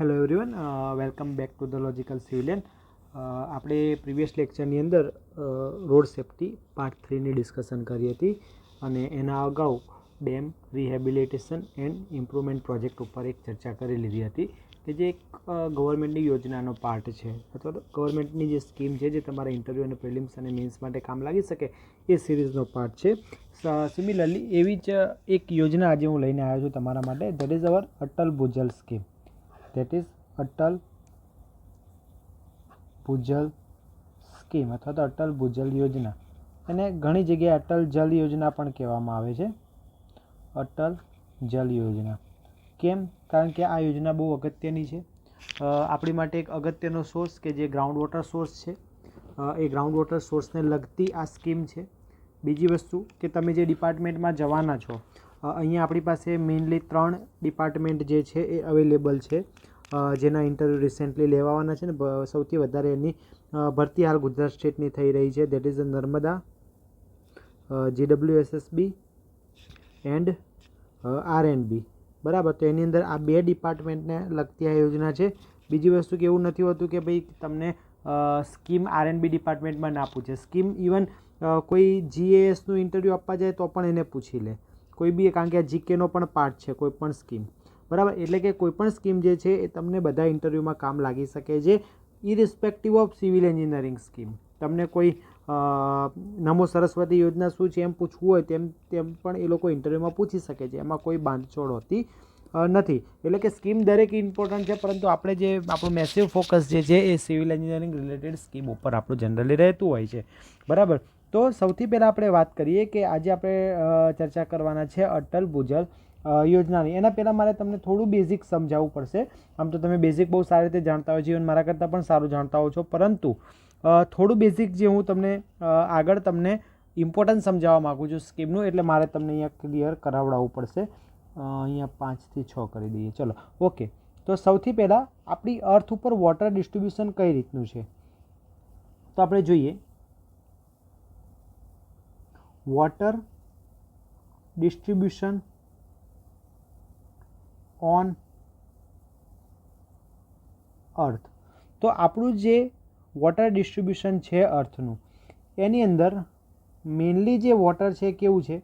Hello everyone, welcome back to the logical civilian. આપણે previous લેક્ચરની અંદર road safety part 3ની discussion કરી હતી અને એના અગાઉ dam rehabilitation and improvement project ઉપર એક ચર્ચા કરી લીધી હતી કે જે એક ગવર્મેન્ટની યોજનાનો પાર્ટ છે અથવા તો ગવર્મેન્ટની જે સ્કીમ છે જે તમારા ઇન્ટરવ્યૂ અને પ્રિલિમ્સ અને મેન્સ માટે કામ લાગી શકે એ સિરીઝનો પાર્ટ છે. સિમિલરલી એવી જ એક યોજના આજે હું લઈને આવ્યો છું તમારા માટે. That is our Atal Bhujal scheme. that is Atal Bhujal scheme અથવા તો અટલ ભૂજલ યોજના. એને ઘણી જગ્યાએ અટલ જલ યોજના પણ કહેવામાં આવે છે. અટલ જલ યોજના કેમ? કારણ કે આ યોજના બહુ અગત્યની છે. આપણી માટે એક અગત્યનો સોર્સ કે જે ગ્રાઉન્ડ વોટર સોર્સ છે, એ ગ્રાઉન્ડ વોટર સોર્સને લગતી આ સ્કીમ છે. બીજી વસ્તુ કે તમે જે ડિપાર્ટમેન્ટમાં જવાના છો, અહીંયા આપણી પાસે મેઇનલી 3 ડિપાર્ટમેન્ટ જે છે એ અવેલેબલ છે, જેના ઇન્ટરવ્યૂ રિસેન્ટલી લેવાના છે ને સૌથી વધારે એની ભરતી હાલ ગુજરાત સ્ટેટની થઈ રહી છે. That is Narmada, GWSSB and R&B. બરાબર. તો એની અંદર આ 2 ડિપાર્ટમેન્ટને લગતી આ યોજના છે. બીજી વસ્તુ કે એવું નથી હોતું કે ભાઈ તમને સ્કીમ R&B ડિપાર્ટમેન્ટમાં ના પૂછે. સ્કીમ ઇવન કોઈ GASનું ઇન્ટરવ્યૂ આપવા જાય તો પણ એને પૂછી લે કોઈ બી, કારણ કે આ GKનો પણ પાર્ટ છે કોઈ પણ સ્કીમ. બરાબર. એટલે કે કોઈ પણ સ્કીમ જે છે એ તમને બધા ઇન્ટરવ્યૂમાં કામ લાગી શકે છે, irrespective of civil engineering scheme. તમને કોઈ નમો સરસ્વતી યોજના શું છે એમ પૂછવું હોય તેમ પણ એ લોકો ઇન્ટરવ્યૂમાં પૂછી શકે છે. એમાં કોઈ બાંધછોડ હોતી નથી. એટલે કે સ્કીમ દરેક ઇમ્પોર્ટન્ટ છે, પરંતુ આપણે જે આપણું મેસિવ ફોકસ જે છે એ સિવિલ એન્જિનિયરિંગ રિલેટેડ સ્કીમ ઉપર આપણું જનરલી રહેતું હોય છે. બરાબર. તો સૌથી પહેલાં આપણે વાત કરીએ કે આજે આપણે ચર્ચા કરવાના છે અટલ ભૂજલ યોજનાની. એના પહેલાં મારે તમને થોડું બેઝિક સમજાવવું પડશે. આમ તો તમે બેઝિક બહુ સારી રીતે જાણતા હોય છો, ઇવન મારા કરતાં પણ સારું જાણતા હો છો, પરંતુ થોડું બેઝિક જે હું તમને આગળ તમને ઇમ્પોર્ટન્સ સમજાવવા માગું છું સ્કીમનું, એટલે મારે તમને અહીંયા ક્લિયર કરાવડાવવું પડશે. અહીંયા 5 થી 6 કરી દઈએ. ચલો, ઓકે. તો સૌથી પહેલાં આપણી અર્થ ઉપર વોટર ડિસ્ટ્રીબ્યુશન કઈ રીતનું છે તો આપણે જોઈએ. વોટર ડિસ્ટ્રીબ્યુશન ઓન અર્થ. તો આપણું જે વોટર ડિસ્ટ્રીબ્યુશન છે અર્થનું, એની અંદર મેઇનલી જે વોટર છે કેવું છે?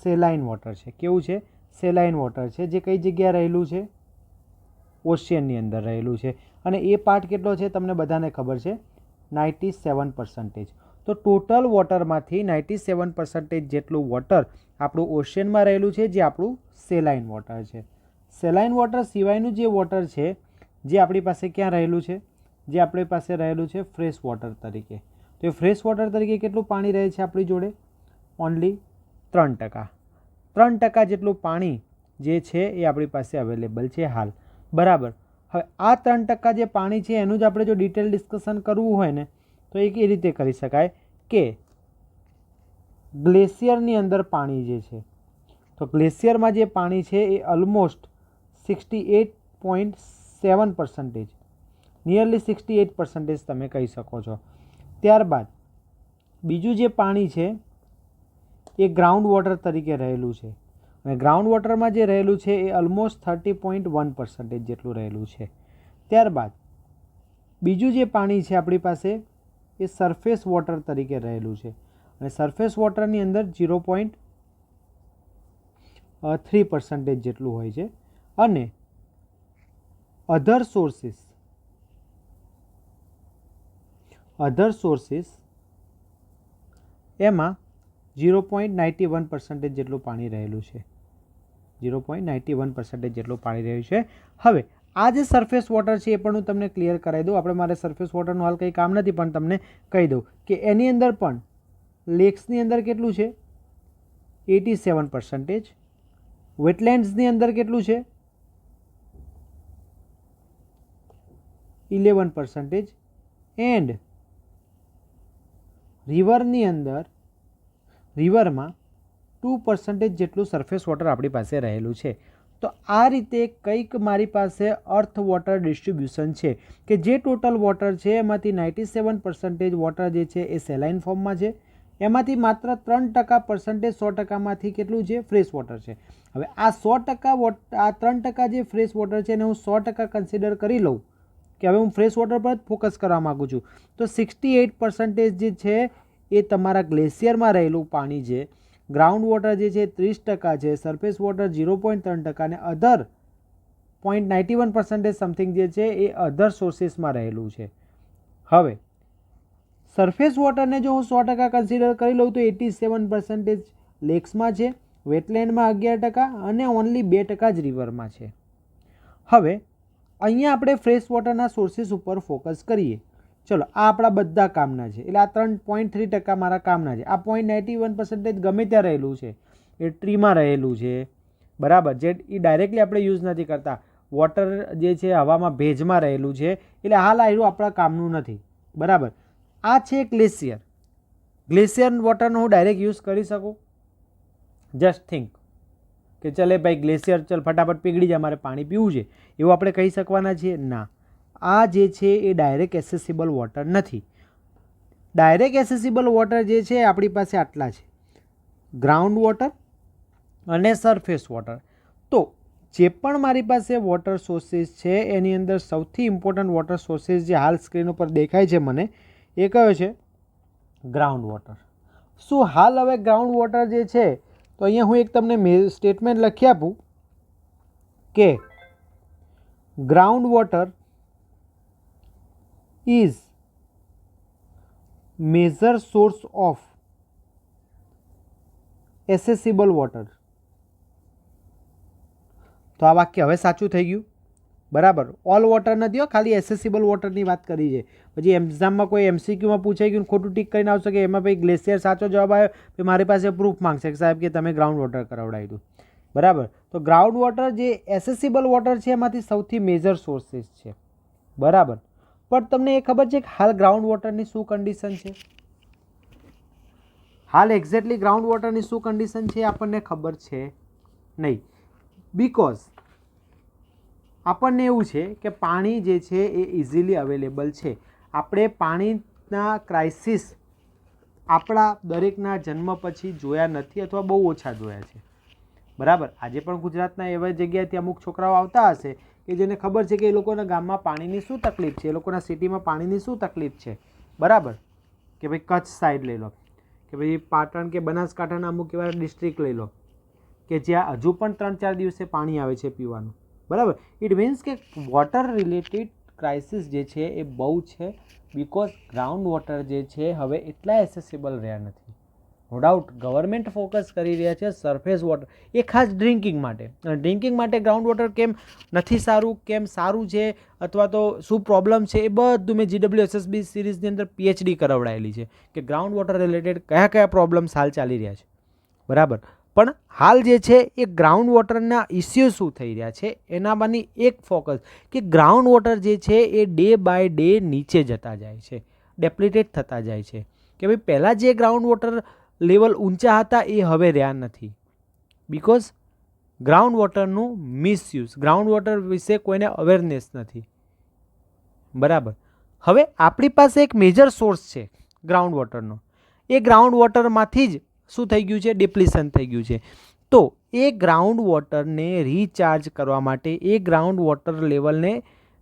સેલાઇન વોટર છે. કેવું છે? સેલાઇન વોટર છે. જે કઈ જગ્યાએ રહેલું છે? ઓશિયનની અંદર રહેલું છે. અને એ પાર્ટ કેટલો છે તમને બધાને ખબર છે? 97%. તો ટોટલ વોટરમાંથી 97% જેટલું વોટર આપણું ઓશિયનમાં રહેલું છે, જે આપણું સેલાઇન વોટર છે. સેલાઇન વોટર સિવાયનું જે વોટર છે જે આપણી પાસે ક્યાં રહેલું છે? જે આપણી પાસે રહેલું છે ફ્રેશ વોટર તરીકે. તો એ ફ્રેશ વોટર તરીકે કેટલું પાણી રહે છે આપણી જોડે? ઓનલી 3%. 3% જેટલું પાણી જે છે એ આપણી પાસે અવેલેબલ છે હાલ. બરાબર. હવે આ 3% જે પાણી છે એનું જ આપણે જો ડિટેલ ડિસ્કશન કરવું હોય ને તો એ કઈ રીતે કરી શકાય કે ગ્લેશિયરની અંદર પાણી જે છે, તો ગ્લેશિયરમાં જે પાણી છે એ ઓલમોસ્ટ 68.7%, નિયરલી 68% તમે કહી શકો છો. ત્યારબાદ બીજું જે પાણી છે એ ગ્રાઉન્ડ વોટર તરીકે રહેલું છે, અને ગ્રાઉન્ડ વોટરમાં જે રહેલું છે એ ઓલમોસ્ટ 30.1% જેટલું રહેલું છે. ત્યારબાદ બીજું જે પાણી છે આપણી પાસે એ સરફેસ વોટર તરીકે રહેલું છે, અને સરફેસ વોટરની અંદર 0.3% જેટલું હોય છે. અને અધર સોર્સિસ એમાં 0.91% જેટલું પાણી રહેલું છે. 0.91% જેટલું પાણી રહ્યું છે. હવે આ જે સરફેસ વોટર છે એ પણ હું તમને ક્લિયર કરાવી દઉં. આપણે મારે સરફેસ વોટરનું હાલ કંઈ કામ નથી, પણ તમને કહી દઉં કે એની અંદર પણ લેક્સની અંદર કેટલું છે? 87%. વેટલેન્ડ્સની અંદર કેટલું છે? 11%. એન્ડ રિવરમાં 2% જેટલું સરફેસ વોટર આપણી પાસે રહેલું છે. તો આ રીતે કંઈક મારી પાસે અર્થ વોટર ડિસ્ટ્રીબ્યુશન છે કે જે ટોટલ વોટર છે એમાંથી 97% વોટર જે છે એ સેલાઇન ફોર્મમાં છે, એમાંથી માત્ર 3% 100%માંથી કેટલું છે? ફ્રેશ વોટર છે. હવે આ 100% આ 3% જે ફ્રેશ વોટર છે એને હું 100% કન્સિડર કરી લઉં કે હવે હું ફ્રેશ વોટર પર જ ફોકસ કરવા માગું છું, તો 68% જે છે એ તમારા ગ્લેશિયરમાં રહેલું પાણી છે. ગ્રાઉન્ડ વોટર જે છે 30% છે, સરફેસ વોટર 0.3% અને અધર 0.91% સમથિંગ જે છે એ અધર સોર્સિસમાં રહેલું છે. હવે સરફેસ વોટરને જો હું 100% કન્સિડર કરી લઉં તો 87% લેક્સમાં છે, વેટલેન્ડમાં 11% અને ઓનલી 2% જ રિવરમાં છે. હવે અહીંયા આપણે ફ્રેશ વોટરના સોર્સિસ ઉપર ફોકસ કરીએ. ચલો આ આપણા બધા કામના છે, એટલે આ 3.3% મારા કામના છે. આ 0.91% ગમે ત્યાં રહેલું છે, એ ટ્રીમાં રહેલું છે, બરાબર, જે એ ડાયરેક્ટલી આપણે યુઝ નથી કરતા. વોટર જે છે હવામાં ભેજમાં રહેલું છે, એટલે હાલ આવ્યું આપણા કામનું નથી, બરાબર. આ છે ગ્લેશિયર. ગ્લેશિયર વોટરનો હું ડાયરેક્ટ યુઝ કરી શકું? જસ્ટ થિંક કે ચલે ભાઈ ગ્લેશિયર ચલ ફટાફટ પીગળી જાય, મારે પાણી પીવું છે, એવું આપણે કહી શકવાના છીએ? ના. આ જે છે એ ડાયરેક્ટ એસેસિબલ વોટર નથી. ડાયરેક્ટ એસેસિબલ વોટર જે છે આપણી પાસે આટલા છે, ગ્રાઉન્ડ વોટર અને સરફેસ વોટર. તો જે પણ મારી પાસે વોટર સોર્સિસ છે એની અંદર સૌથી ઇમ્પોર્ટન્ટ વોટર સોર્સિસ જે હાલ સ્ક્રીન ઉપર દેખાય છે મને, એ કયો છે? Ground water. શું હાલ હવે ગ્રાઉન્ડ વોટર જે છે, તો અહીંયા હું એક તમને સ્ટેટમેન્ટ લખી આપું કે ground water is major source of accessible water. તો આ વાક્ય હવે સાચું થઈ ગયું, બરાબર. ઓલ વોટર નથી, ખાલી એસેસિબલ વોટરની વાત કરી છે. પછી એક્ઝામમાં કોઈ એમસીક્યુમાં પૂછાઈ ગયું, ખોટું ટીક કરીને આવશે કે એમાં ભાઈ ગ્લેશિયર સાચો જવાબ આવ્યો, તો મારી પાસે પ્રૂફ માંગશે કે સાહેબ કે તમે ગ્રાઉન્ડ વોટર કરાવડાવ્યું, બરાબર. તો ગ્રાઉન્ડ વોટર જે એસેસિબલ વોટર છે એમાંથી સૌથી મેજર સોર્સિસ છે, બરાબર. પણ તમને એ ખબર છે કે હાલ ગ્રાઉન્ડ વોટરની શું કન્ડિશન છે? હાલ એક્ઝેક્ટલી ગ્રાઉન્ડ વોટરની શું કન્ડિશન છે આપણને ખબર છે નહીં. બીકોઝ આપણને એવું છે કે પાણી જે છે એ ઇઝીલી અવેલેબલ છે. આપણે પાણીના ક્રાઇસિસ આપણા દરેકના જન્મ પછી જોયા નથી અથવા બહુ ઓછા જોયા છે, બરાબર. આજે પણ ગુજરાતના એવા જગ્યાએથી અમુક છોકરાઓ આવતા હશે કે જેને ખબર છે કે એ લોકોના ગામમાં પાણીની શું તકલીફ છે, એ લોકોના સિટીમાં પાણીની શું તકલીફ છે, બરાબર. કે ભાઈ કચ્છ સાઈડ લઈ લો, કે ભાઈ પાટણ કે બનાસકાંઠાના અમુક એવા ડિસ્ટ્રિક્ટ લઈ લો કે જ્યાં હજુ પણ 3-4 દિવસે પાણી આવે છે પીવાનું, બરાબર. ઇટ મીન્સ કે વોટર રિલેટેડ ક્રાઇસિસ જે છે એ બહુ છે, બિકોઝ ગ્રાઉન્ડ વોટર જે છે હવે એટલા એસેસિબલ રહ્યા નથી. નો ડાઉટ ગવર્મેન્ટ ફોકસ કરી રહ્યા છે સરફેસ વોટર, એ ખાસ ડ્રિંકિંગ માટે. ડ્રિંકિંગ માટે ગ્રાઉન્ડ વોટર કેમ નથી સારું, કેમ સારું છે, અથવા તો શું પ્રોબ્લેમ છે, એ બધું મેં GWSSB સિરીઝની અંદર PhD કરાવડાયેલી છે કે ગ્રાઉન્ડ વોટર રિલેટેડ કયા કયા પ્રોબ્લેમ્સ હાલ ચાલી રહ્યા છે, બરાબર. પણ હાલ જે છે એ ગ્રાઉન્ડ વોટરના ઇસ્યુ શું થઈ રહ્યા છે એનામાંની એક ફોકસ કે ગ્રાઉન્ડ વોટર જે છે એ ડે બાય ડે નીચે જતા જાય છે, ડેપ્લિટેટ થતા જાય છે. કે ભાઈ પહેલાં જે ગ્રાઉન્ડ વોટર લેવલ ઊંચા હતા એ હવે રહ્યા નથી, બિકોઝ ગ્રાઉન્ડ વોટરનું મિસયુઝ, ગ્રાઉન્ડ વોટર વિશે કોઈને અવેરનેસ નથી, બરાબર. હવે આપણી પાસે એક મેજર સોર્સ છે ગ્રાઉન્ડ વોટરનો, એ ગ્રાઉન્ડ વોટરમાંથી જ શું થઈ ગયું છે? ડિપ્લીશન થઈ ગયું છે. તો એ ગ્રાઉન્ડ વોટરને રિચાર્જ કરવા માટે, એ ગ્રાઉન્ડ વોટર લેવલને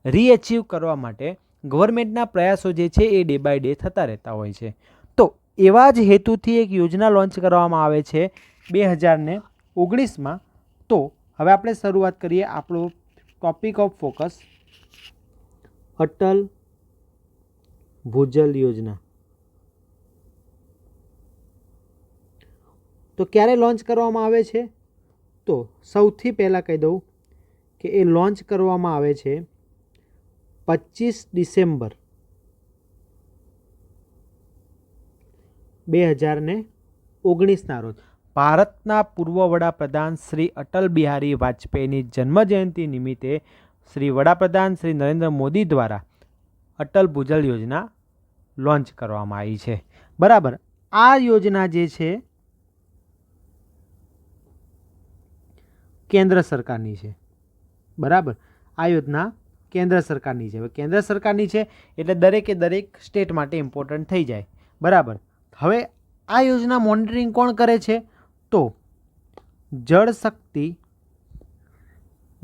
રીઅચીવ કરવા માટે ગવર્મેન્ટના પ્રયાસો જે છે એ ડે બાય ડે થતા રહેતા હોય છે. તો એવા જ હેતુથી એક યોજના લોન્ચ કરવામાં આવે છે 2019માં. તો હવે આપણે શરૂઆત કરીએ આપણો topic of focus, Atal Bhujal યોજના. તો ક્યારે લોન્ચ કરવામાં આવે છે? તો સૌથી પહેલાં કહી દઉં કે એ લોન્ચ કરવામાં આવે છે 25 ડિસેમ્બર 2019ના રોજ. ભારતના પૂર્વ વડાપ્રધાન શ્રી અટલ બિહારી વાજપેયીની જન્મજયંતિ નિમિત્તે શ્રી વડાપ્રધાન શ્રી નરેન્દ્ર મોદી દ્વારા અટલ ભૂજલ યોજના લોન્ચ કરવામાં આવી છે, બરાબર. આ યોજના જે છે કેન્દ્ર સરકારની છે, બરાબર. આ યોજના કેન્દ્ર સરકારની છે. હવે કેન્દ્ર સરકારની છે એટલે દરેકે દરેક સ્ટેટ માટે ઇમ્પોર્ટન્ટ થઈ જાય, બરાબર. હવે આ યોજના મોનિટરિંગ કોણ કરે છે? તો જળ શક્તિ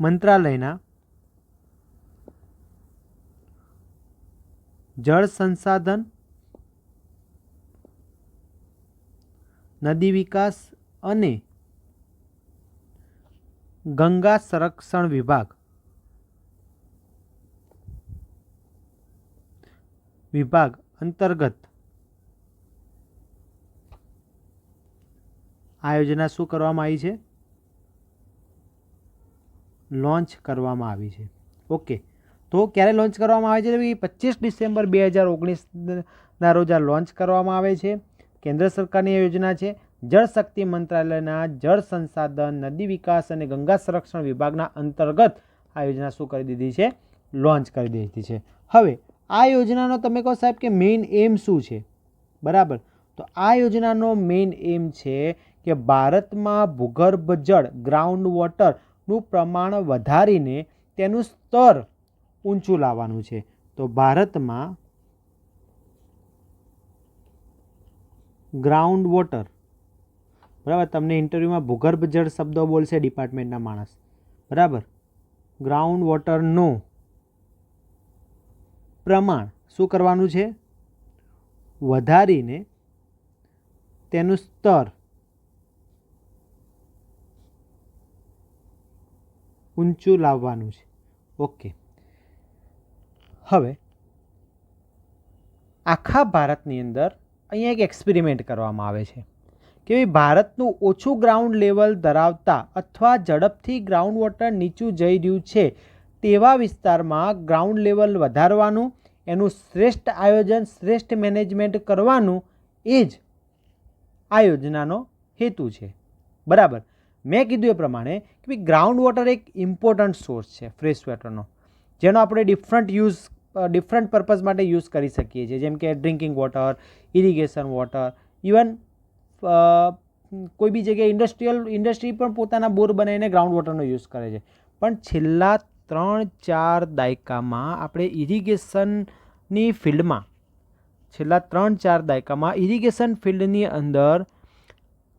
મંત્રાલયના જળ સંસાધન, નદી વિકાસ અને ગંગા સંરક્ષણ વિભાગ અંતર્ગત આ યોજના શું કરવામાં આવી છે? લોન્ચ કરવામાં આવી છે. ઓકે, તો ક્યારે લોન્ચ કરવામાં આવે છે? 25 ડિસેમ્બર 2019ના રોજ આ લોન્ચ કરવામાં આવે છે. કેન્દ્ર સરકારની યોજના છે. જળ શક્તિ મંત્રાલયના જળ સંસાધન, નદી વિકાસ અને ગંગા સંરક્ષણ વિભાગના અંતર્ગત આ યોજના શું કરી દીધી છે? લોન્ચ કરી દીધી છે. હવે આ યોજનાનો તમે કહો સાહેબ કે મેઇન એમ શું છે? બરાબર, તો આ યોજનાનો મેઇન એમ છે કે ભારતમાં ભૂગર્ભ જળ ગ્રાઉન્ડ વોટરનું પ્રમાણ વધારીને તેનું સ્તર ઊંચું લાવવાનું છે. તો ભારતમાં ગ્રાઉન્ડ વોટર, બરાબર, તમને ઇન્ટરવ્યૂમાં ભૂગર્ભ જળ શબ્દો બોલશે ડિપાર્ટમેન્ટના માણસ, બરાબર. ગ્રાઉન્ડ વોટરનું પ્રમાણ શું કરવાનું છે? વધારીને તેનું સ્તર ઊંચું લાવવાનું છે. ઓકે, હવે આખા ભારતની અંદર અહીંયા એક એક્સપેરિમેન્ટ કરવામાં આવે છે કે ભાઈ ભારતનું ઓછું ગ્રાઉન્ડ લેવલ ધરાવતા અથવા ઝડપથી ગ્રાઉન્ડ વોટર નીચું જઈ રહ્યું છે તેવા વિસ્તારમાં ગ્રાઉન્ડ લેવલ વધારવાનું, એનું શ્રેષ્ઠ આયોજન, શ્રેષ્ઠ મેનેજમેન્ટ કરવાનું એ જ આ યોજનાનો હેતુ છે. બરાબર, મેં કીધું એ પ્રમાણે કે ભાઈ ગ્રાઉન્ડ વોટર એક ઇમ્પોર્ટન્ટ સોર્સ છે ફ્રેશ વોટરનો, જેનો આપણે ડિફરન્ટ પર્પઝ માટે યુઝ કરી શકીએ છીએ, જેમ કે drinking water, irrigation water, even કોઈ બી જગ્યાએ ઇન્ડસ્ટ્રી પણ પોતાના બોર બનાવીને ગ્રાઉન્ડ વોટરનો યુઝ કરે છે. પણ છેલ્લા 3-4 દાયકામાં આપણે ઇરિગેશનની ફિલ્ડમાં ઇરિગેશન ફિલ્ડની અંદર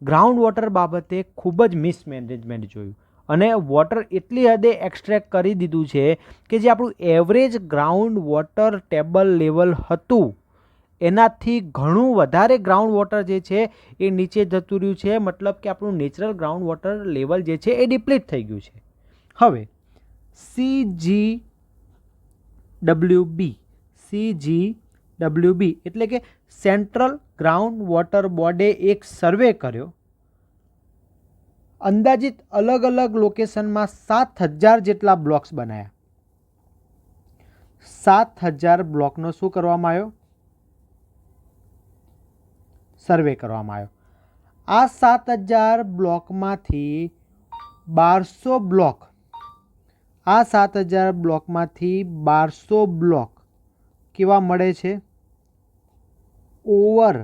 ગ્રાઉન્ડ વોટર બાબતે ખૂબ જ મિસમેનેજમેન્ટ જોયું અને વોટર એટલી હદે એક્સટ્રેક્ટ કરી દીધું છે કે જે આપણું average ground water table level હતું એનાથી ઘણું વધારે ગ્રાઉન્ડ વોટર જે છે એ નીચે જતું રહ્યું છે. મતલબ કે આપણું નેચરલ ગ્રાઉન્ડ વોટર લેવલ જે છે એ ડિપ્લીટ થઈ ગયું છે. હવે CGWB એટલે કે સેન્ટ્રલ ગ્રાઉન્ડ વોટર બોર્ડે એક સર્વે કર્યો. અંદાજિત અલગ અલગ લોકેશનમાં 7000 જેટલા બ્લોક્સ બનાવ્યા. 7000 બ્લોકનો શું કરવામાં આવ્યો? સર્વે કરવામાં આવ્યો. આ 7000 બ્લોકમાંથી 1200 બ્લોક કેવા મળે છે? ઓવર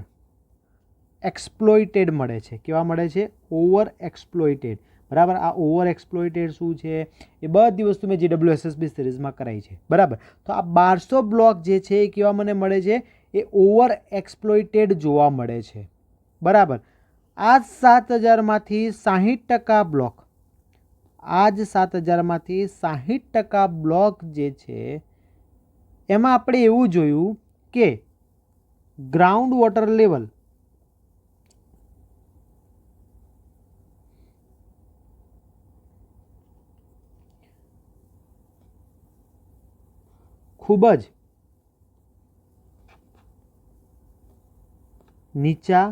એક્સપ્લોઇટેડ મળે છે. કેવા મળે છે? Over exploited. બરાબર, આ ઓવર એક્સપ્લોઇટેડ શું છે એ બધી વસ્તુ મેં GWSSB સિરીઝમાં કરાઈ છે. બરાબર, તો આ 1200 બ્લોક જે છે એ કેવા મને મળે છે? એ ઓવર એક્સપ્લોઇટેડ જોવા મળે છે. બરાબર, આ 7000માંથી 60% બ્લોક, આ જ 7000માંથી 60% બ્લોક જે છે એમાં આપણે એવું જોયું કે ગ્રાઉન્ડ વોટર લેવલ ખૂબ જ નીચા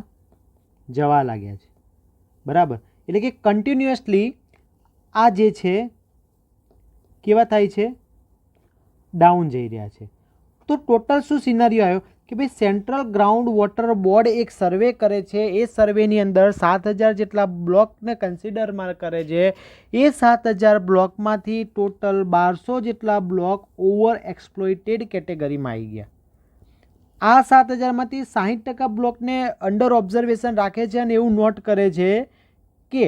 જવા લાગ્યા છે. બરાબર, એટલે કે કન્ટિન્યુઅસલી આ જે છે કેવા થાય છે? ડાઉન જઈ રહ્યા છે. તો ટોટલ શું સિનારીઓ આવ્યો કે ભાઈ સેન્ટ્રલ ગ્રાઉન્ડ વોટર બોર્ડ એક સર્વે કરે છે. એ સર્વેની અંદર 7000 જેટલા બ્લોકને કન્સિડરમાં કરે છે. એ 7000 બ્લોકમાંથી ટોટલ 1200 જેટલા બ્લોક ઓવર એક્સપ્લોઇટેડ કેટેગરીમાં આવી ગયા. આ 7000માંથી 60% બ્લોકને અંડર ઓબ્ઝર્વેશન રાખે છે અને એવું નોટ કરે છે કે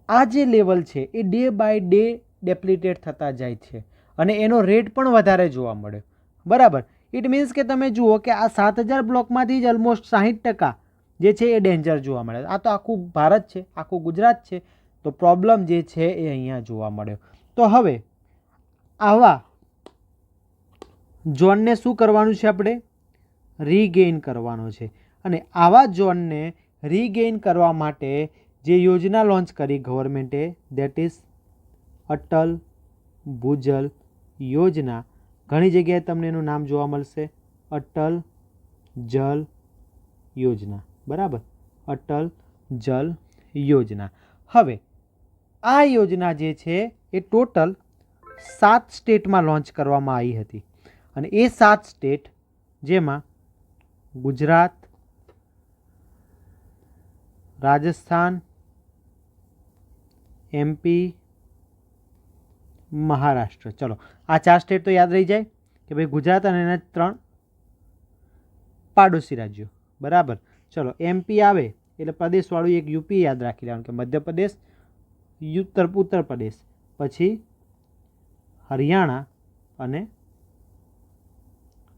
આ જે લેવલ છે એ ડે બાય ડે ડેપ્લીટેડ થતા જાય છે અને એનો રેટ પણ વધારે જોવા મળે. બરાબર, ઇટ મીન્સ કે તમે જુઓ કે આ 7000 બ્લોકમાંથી જ ઓલમોસ્ટ 60% જે છે એ ડેન્જર જોવા મળે. આ તો આખું ભારત છે, આખું ગુજરાત છે, તો પ્રોબ્લેમ જે છે એ અહીંયા જોવા મળ્યો. તો હવે આવા ઝોનને શું કરવાનું છે? આપણે રીગેઇન કરવાનો છે. અને આવા ઝોનને રીગેઇન કરવા માટે જે યોજના લોન્ચ કરી ગવર્મેન્ટે, દેટ ઇઝ અટલ ભૂજલ યોજના. ઘણી જગ્યાએ તમને એનું નામ જોવા મળશે, અટલ જલ યોજના. બરાબર, અટલ જલ યોજના. હવે આ યોજના જે છે એ ટોટલ 7 સ્ટેટમાં લોન્ચ કરવામાં આવી હતી. અને એ 7 સ્ટેટ જેમાં ગુજરાત, રાજસ્થાન, MP, મહારાષ્ટ્ર. ચલો આ 4 સ્ટેટ તો યાદ રહી જાય કે ભાઈ ગુજરાત અને એના 3 પાડોશી રાજ્યો. બરાબર. ચલો MP આવે એટલે પ્રદેશવાળું એક UP યાદ રાખી લેવાનું કે મધ્યપ્રદેશ, ઉત્તર પ્રદેશ, પછી હરિયાણા અને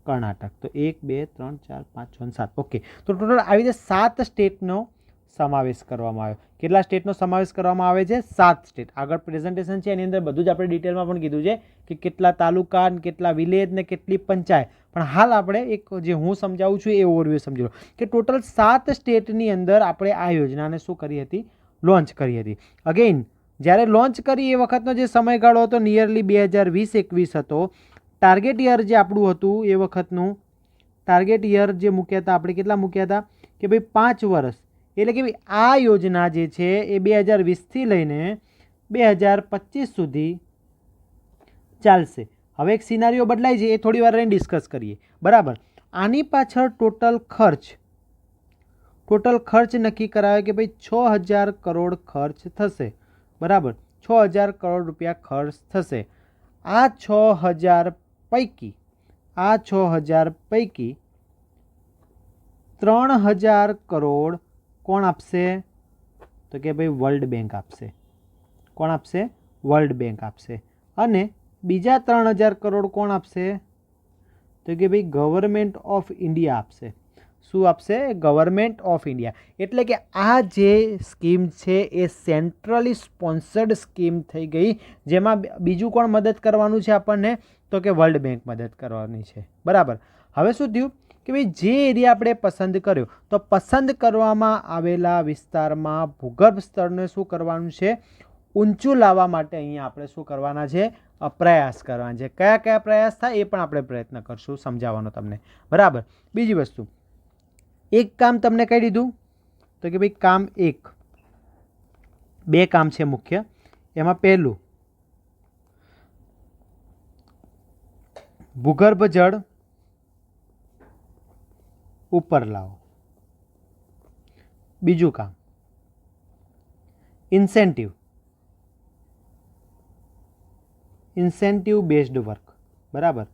કર્ણાટક. તો 1 2 3 4 5 6 7. ઓકે, તો ટોટલ આવી રીતે 7 સ્ટેટનો સમાવેશ કરવામાં આવ્યો. કેટલા સ્ટેટનો સમાવેશ કરવામાં આવે છે? 7 સ્ટેટ. આગળ પ્રેઝન્ટેશન છે એની અંદર બધું જ આપણે ડિટેલમાં પણ કીધું છે કે કેટલા તાલુકા, કેટલા વિલેજ ને કેટલી પંચાયત. પણ હાલ આપણે એક જે હું સમજાવું છું એ ઓવરવ્યૂ સમજી લો કે ટોટલ 7 સ્ટેટની અંદર આપણે આ યોજનાને શું કરી હતી? લોન્ચ કરી હતી. અગેઇન જ્યારે લોન્ચ કરી એ વખતનો જે સમયગાળો હતો નિયરલી 2020-21 હતો. ટાર્ગેટ યર જે આપણું હતું એ વખતનું ટાર્ગેટ યર જે મૂક્યા હતા આપણે, કેટલા મૂક્યા હતા કે ભાઈ 5 વર્ષ. એટલે કે ભાઈ આ યોજના જે છે એ 2020થી લઈને 2025 સુધી ચાલશે. હવે એક સિનારીઓ બદલાય છે, એ થોડી વાર રહીને ડિસ્કસ કરીએ. બરાબર. આની પાછળ ટોટલ ખર્ચ નક્કી કરાયો કે ભાઈ 6000 કરોડ ખર્ચ થશે. બરાબર, 6000 કરોડ રૂપિયા ખર્ચ થશે. આ 6000 પૈકી 3000 કરોડ કોણ આપશે? તો કે ભાઈ વર્લ્ડ બેંક આપશે. કોણ આપશે? વર્લ્ડ બેંક આપશે. અને બીજા 3000 કરોડ કોણ આપશે? તો કે ભાઈ ગવર્મેન્ટ ઓફ ઇન્ડિયા આપશે. શું આપશે? Government of India. એટલે કે આ જે સ્કીમ છે એ સેન્ટ્રલી સ્પોન્સર્ડ સ્કીમ થઈ ગઈ, જેમાં બીજું કોણ મદદ કરવાનું છે આપણને? તો કે વર્લ્ડ બેંક મદદ કરવાની છે. બરાબર. હવે શું થયું કે ભાઈ જે એરિયા આપણે પસંદ કર્યો, તો પસંદ કરવામાં આવેલા વિસ્તારમાં ભૂગર્ભ સ્તરને શું કરવાનું છે? ઊંચું લાવવા માટે અહીંયા આપણે શું કરવાના છે? પ્રયાસ કરવાના છે. કયા કયા પ્રયાસ થાય એ પણ આપણે પ્રયત્ન કરશું સમજાવવાનો તમને. બરાબર. બીજી વસ્તુ, એક કામ તમને કહી દીધું તો કે ભાઈ કામ 1, 2 કામ છે મુખ્ય. એમાં પહેલું ભૂગર્ભ જળ ઉપર લાવો. બીજું કામ ઇન્સેન્ટિવ બેઝડ વર્ક. બરાબર.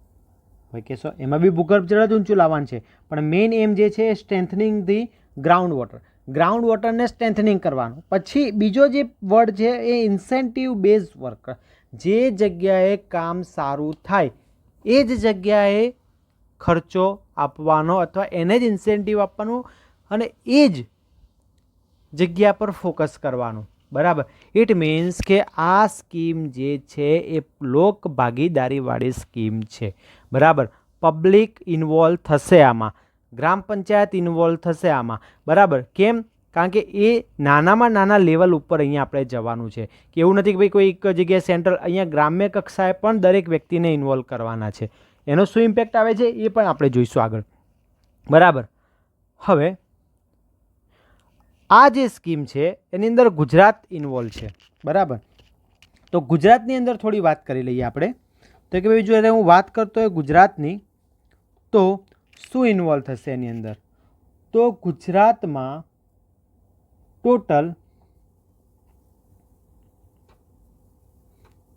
હવે કહેશો એમાં બી ભૂગર્ભ જળ જ ઊંચું લાવવાનું છે, પણ મેઇન એમ જે છે એ સ્ટ્રેન્થનિંગ ધી ગ્રાઉન્ડ વોટરને સ્ટ્રેન્થનિંગ કરવાનું. પછી બીજો જે વર્ડ છે એ ઇન્સેન્ટિવ બેઝ વર્ક. જે જગ્યાએ કામ સારું થાય એ જ જગ્યાએ ખર્ચો આપવાનો અથવા એને જ ઇન્સેન્ટિવ આપવાનું અને એ જ જગ્યા પર ફોકસ કરવાનું. બરાબર. ઇટ મીન્સ કે આ સ્કીમ જે છે એ લોક ભાગીદારીવાળી સ્કીમ છે. બરાબર. પબ્લિક ઇન્વોલ્વ થશે આમાં, ગ્રામ પંચાયત ઇન્વોલ્વ થશે આમાં. બરાબર. કેમ? કારણ કે એ નાનામાં નાના લેવલ ઉપર અહીંયા આપણે જવાનું છે કે એવું નથી કે ભાઈ કોઈ એક જગ્યાએ સેન્ટ્રલ, અહીંયા ગ્રામ્ય કક્ષાએ પણ દરેક વ્યક્તિને ઇન્વોલ્વ કરવાના છે. એનો શું ઇમ્પેક્ટ આવે છે એ પણ આપણે જોઈશું આગળ. બરાબર. હવે આ જે સ્કીમ છે એની અંદર ગુજરાત ઇન્વોલ્વ છે. બરાબર. તો ગુજરાતની અંદર થોડી વાત કરી લઈએ આપણે. તો કે ભાઈ જો હું વાત કરતો હોય ગુજરાતની, તો શું ઇન્વોલ્વ થશે એની અંદર? તો ગુજરાતમાં ટોટલ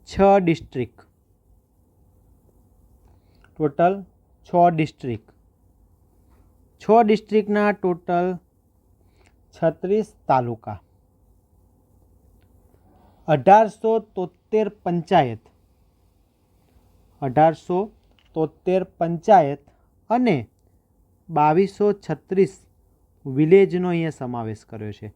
6 ડિસ્ટ્રિક્ટ, 6 ડિસ્ટ્રિક્ટના ટોટલ 36 તાલુકા, 1873 પંચાયત અને 2236 વિલેજનો અહીંયા સમાવેશ કર્યો છે.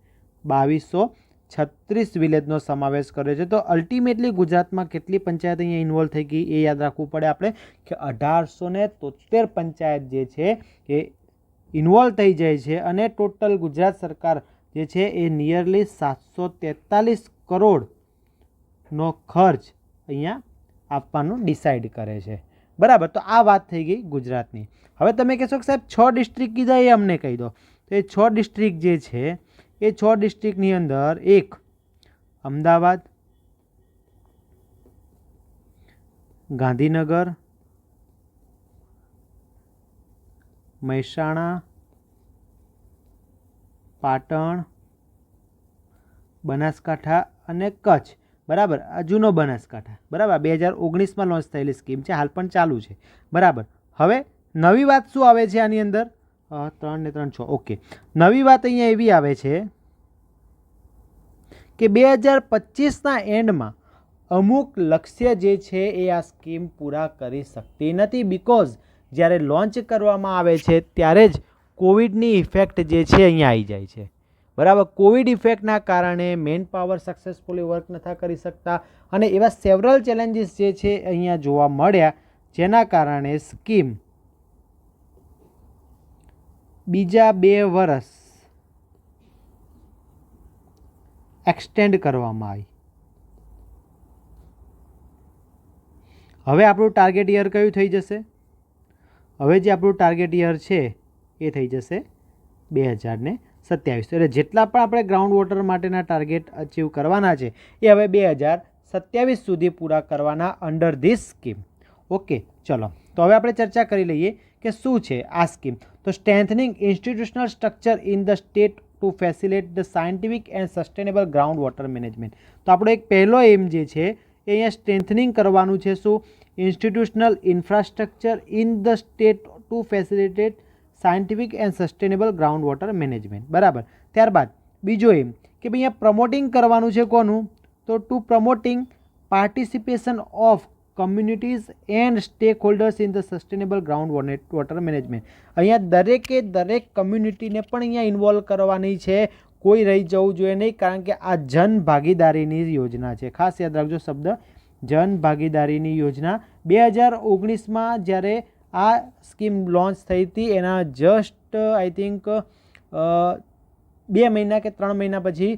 2236 વિલેજનો સમાવેશ કર્યો છે. તો અલ્ટિમેટલી ગુજરાતમાં કેટલી પંચાયત અહીંયા ઇન્વોલ્વ થઈ ગઈ એ યાદ રાખવું પડે આપણે કે 1873 પંચાયત જે છે એ ઇન્વોલ્વ થઈ જાય છે અને ટોટલ ગુજરાત સરકાર જે છે એ નિયરલી 743 કરોડનો ખર્ચ અહીંયા આપવાનું ડિસાઇડ કરે છે. બરાબર. તો આ વાત થઈ ગઈ ગુજરાતની. હવે તમે કહેશો કે સાહેબ 6 ડિસ્ટ્રિક્ટ કીધા એ અમને કહી દો. તો એ 6 ડિસ્ટ્રિક્ટ જે છે એ 6 ડિસ્ટ્રિક્ટની અંદર એક અમદાવાદ, ગાંધીનગર, મહેસાણા, પાટણ, બનાસકાંઠા અને કચ્છ. બરાબર. આ જૂનો બનાસકાંઠા. બરાબર. 2019માં લોન્ચ થયેલી સ્કીમ છે, હાલ પણ ચાલુ છે. બરાબર. હવે નવી વાત શું આવે છે આની અંદર? 3 ને 3 6. ઓકે. નવી વાત અહીંયા એવી આવે છે કે 2025ના એન્ડમાં અમુક લક્ષ્ય જે છે એ આ સ્કીમ પૂરા કરી શકતી નથી. બિકોઝ જ્યારે લોન્ચ કરવામાં આવે છે ત્યારે જ કોવિડની ઇફેક્ટ જે છે અહીંયા આવી જાય છે. બરાબર. કોવિડ ઇફેક્ટના કારણે મેન પાવર સક્સેસફુલી વર્ક નથી કરી શકતા અને એવા સેવરલ ચેલેન્જીસ જે છે અહીંયા જોવા મળ્યા, જેના કારણે સ્કીમ બીજા 2 વર્ષ એક્સટેન્ડ કરવામાં આવી. હવે આપણું ટાર્ગેટ યર કયું થઈ જશે? હવે જે આપણું ટાર્ગેટ યર છે એ થઈ જશે 2027. એટલે જેટલા પણ આપણે ગ્રાઉન્ડ વોટર માટેના ટાર્ગેટ અચીવ કરવાના છે એ હવે 2027 સુધી પૂરા કરવાના અંડર ધીસ સ્કીમ. ઓકે. ચલો, તો હવે આપણે ચર્ચા કરી લઈએ કે શું છે આ સ્કીમ. તો strengthening institutional structure in the state to facilitate the scientific and sustainable ground water management. તો આપણો એક પહેલો એમ જે છે એ અહીંયા સ્ટ્રેન્થનિંગ કરવાનું છે. શું? Institutional infrastructure in the state to facilitate scientific and sustainable ground water management. બરાબર. ત્યારબાદ બીજો એમ કે ભાઈ અહીંયા પ્રમોટિંગ કરવાનું છે કોનું? તો to promoting participation of communities and stakeholders in the sustainable ground water management. અહીંયા દરેકે દરેક કમ્યુનિટીને પણ અહીંયા ઇન્વોલ્વ કરવાની છે. કોઈ રહી જવું જોઈએ નહીં, કારણ કે આ જન ભાગીદારીની યોજના છે. ખાસ યાદ રાખજો શબ્દ જન ભાગીદારીની યોજના. 2019માં જ્યારે આ સ્કીમ લોન્ચ થઈ હતી એના જસ્ટ આઈ થિંક 2 મહિના કે 3 મહિના પછી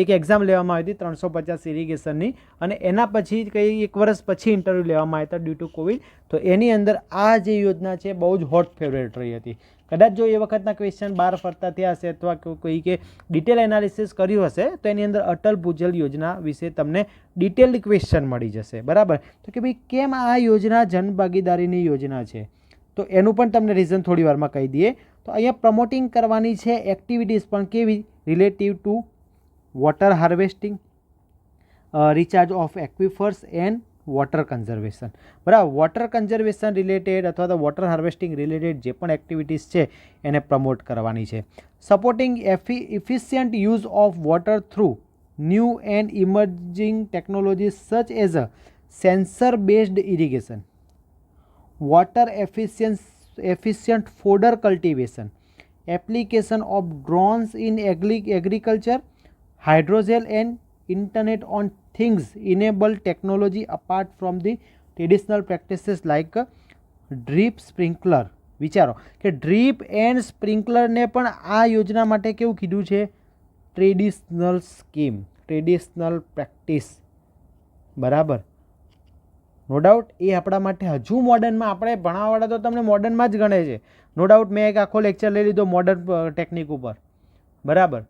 એક એક્ઝામ લેવામાં આવી હતી 350 ઇરિગેશનની, અને એના પછી કંઈ 1 વર્ષ પછી ઇન્ટરવ્યૂ લેવામાં આવ્યા હતા ડ્યુ ટુ કોવિડ. તો એની અંદર આ જે યોજના છે બહુ જ હોટ ફેવરેટ રહી હતી. કદાચ જો એ વખતના ક્વેશ્ચન બહાર ફરતા થયા હશે અથવા કોઈ કે ડિટેલ એનાલિસિસ કર્યું હશે તો એની અંદર અટલ ભૂજલ યોજના વિશે તમને ડિટેલ્ડ ક્વેશ્ચન મળી જશે. બરાબર. તો કે ભાઈ કેમ આ યોજના જનભાગીદારીની યોજના છે, તો એનું પણ તમને રીઝન થોડી વારમાં કહી દઈએ. તો અહીંયા પ્રમોટિંગ કરવાની છે એક્ટિવિટીઝ પણ કેવી? Relative to water harvesting, recharge of aquifers and water conservation. બરાબર. વોટર કન્ઝર્વેશન રિલેટેડ અથવા તો વોટર હાર્વેસ્ટિંગ રિલેટેડ જે પણ એક્ટિવિટીઝ છે એને પ્રમોટ કરવાની છે. Supporting efficient use of water through new and emerging technologies such as a sensor based irrigation, water efficient fodder cultivation, application of drones in agriculture, hydrogel and internet on things enable technology apart from the traditional practices like drip sprinkler. વિચારો કે drip and સ્પ્રિંકલરને પણ આ યોજના માટે કેવું કીધું છે? Traditional scheme, traditional practice. બરાબર. નો ડાઉટ એ આપણા માટે હજુ મોડર્નમાં, આપણે ભણાવવાળા તો તમને મોડર્નમાં જ ગણે છે. નો ડાઉટ મેં એક આખો લેક્ચર લઈ લીધો મોડર્ન ટેકનિક ઉપર. બરાબર.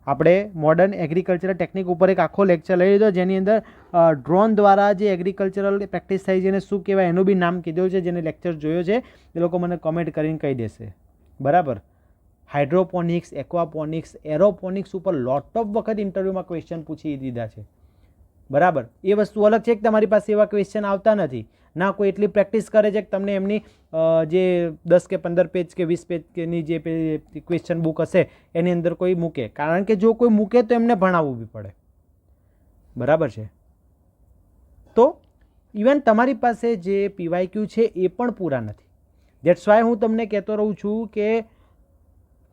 આપણે મોડર્ન એગ્રીકલ્ચરલ ટેકનિક ઉપર એક આખો લેક્ચર લઈ લીધો જેની અંદર ડ્રોન દ્વારા જે એગ્રીકલ્ચરલ પ્રેક્ટિસ થાય છે એને શું કહેવાય એનું બી નામ કીધું છે. જેને લેક્ચર જોયો છે એ લોકો મને કમેન્ટ કરીને કહી દેશે. બરાબર. હાઇડ્રોપોનિક્સ, એક્વાપોનિક્સ, એરોપોનિક્સ ઉપર લોટ ઓફ વખત ઇન્ટરવ્યૂમાં ક્વેશ્ચન પૂછી દીધા છે. બરાબર. એ વસ્તુ અલગ છે કે તમારી પાસે એવા ક્વેશ્ચન આવતા નથી, ના કોઈ એટલી પ્રેક્ટિસ કરે છે કે તમને એમની જે 10 કે 15 પેજ કે 20 પેજની જે ક્વેશ્ચન બુક હશે એની અંદર કોઈ મૂકે, કારણ કે જો કોઈ મૂકે તો એમને ભણાવવું બી પડે. બરાબર છે. તો ઇવન તમારી પાસે જે PYQ છે એ પણ પૂરા નથી. દેટ્સ વાય હું તમને કહેતો રહું છું કે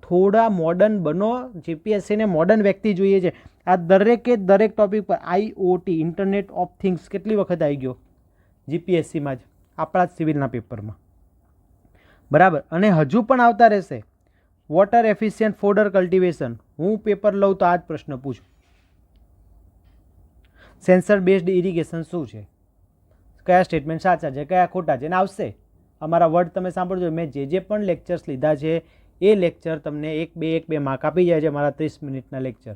થોડા મોડર્ન બનો. જીપીએસસીને મોડર્ન વ્યક્તિ જોઈએ છે. આ દરેક ટોપિક પર IoT ઇન્ટરનેટ ઓફ થિંગ્સ કેટલી વખત આવી ગયો જીપીએસસીમાં જ, આપણા જ સિવિલના પેપરમાં, બરાબર. અને હજુ પણ આવતા રહેશે. વોટર એફિશિયન્ટ ફોડર કલ્ટિવેશન, હું પેપર લઉં તો આ જ પ્રશ્ન પૂછું. સેન્સર બેઝડ ઇરિગેશન શું છે, કયા સ્ટેટમેન્ટ સાચા છે, કયા ખોટા છે, ને આવશે. અમારા વર્ડ તમે સાંભળજો. મેં જે પણ લેક્ચર્સ લીધા છે એ લેક્ચર તમને 1-2 માર્ક આપી જાય છે. મારા 30 મિનિટના લેક્ચર.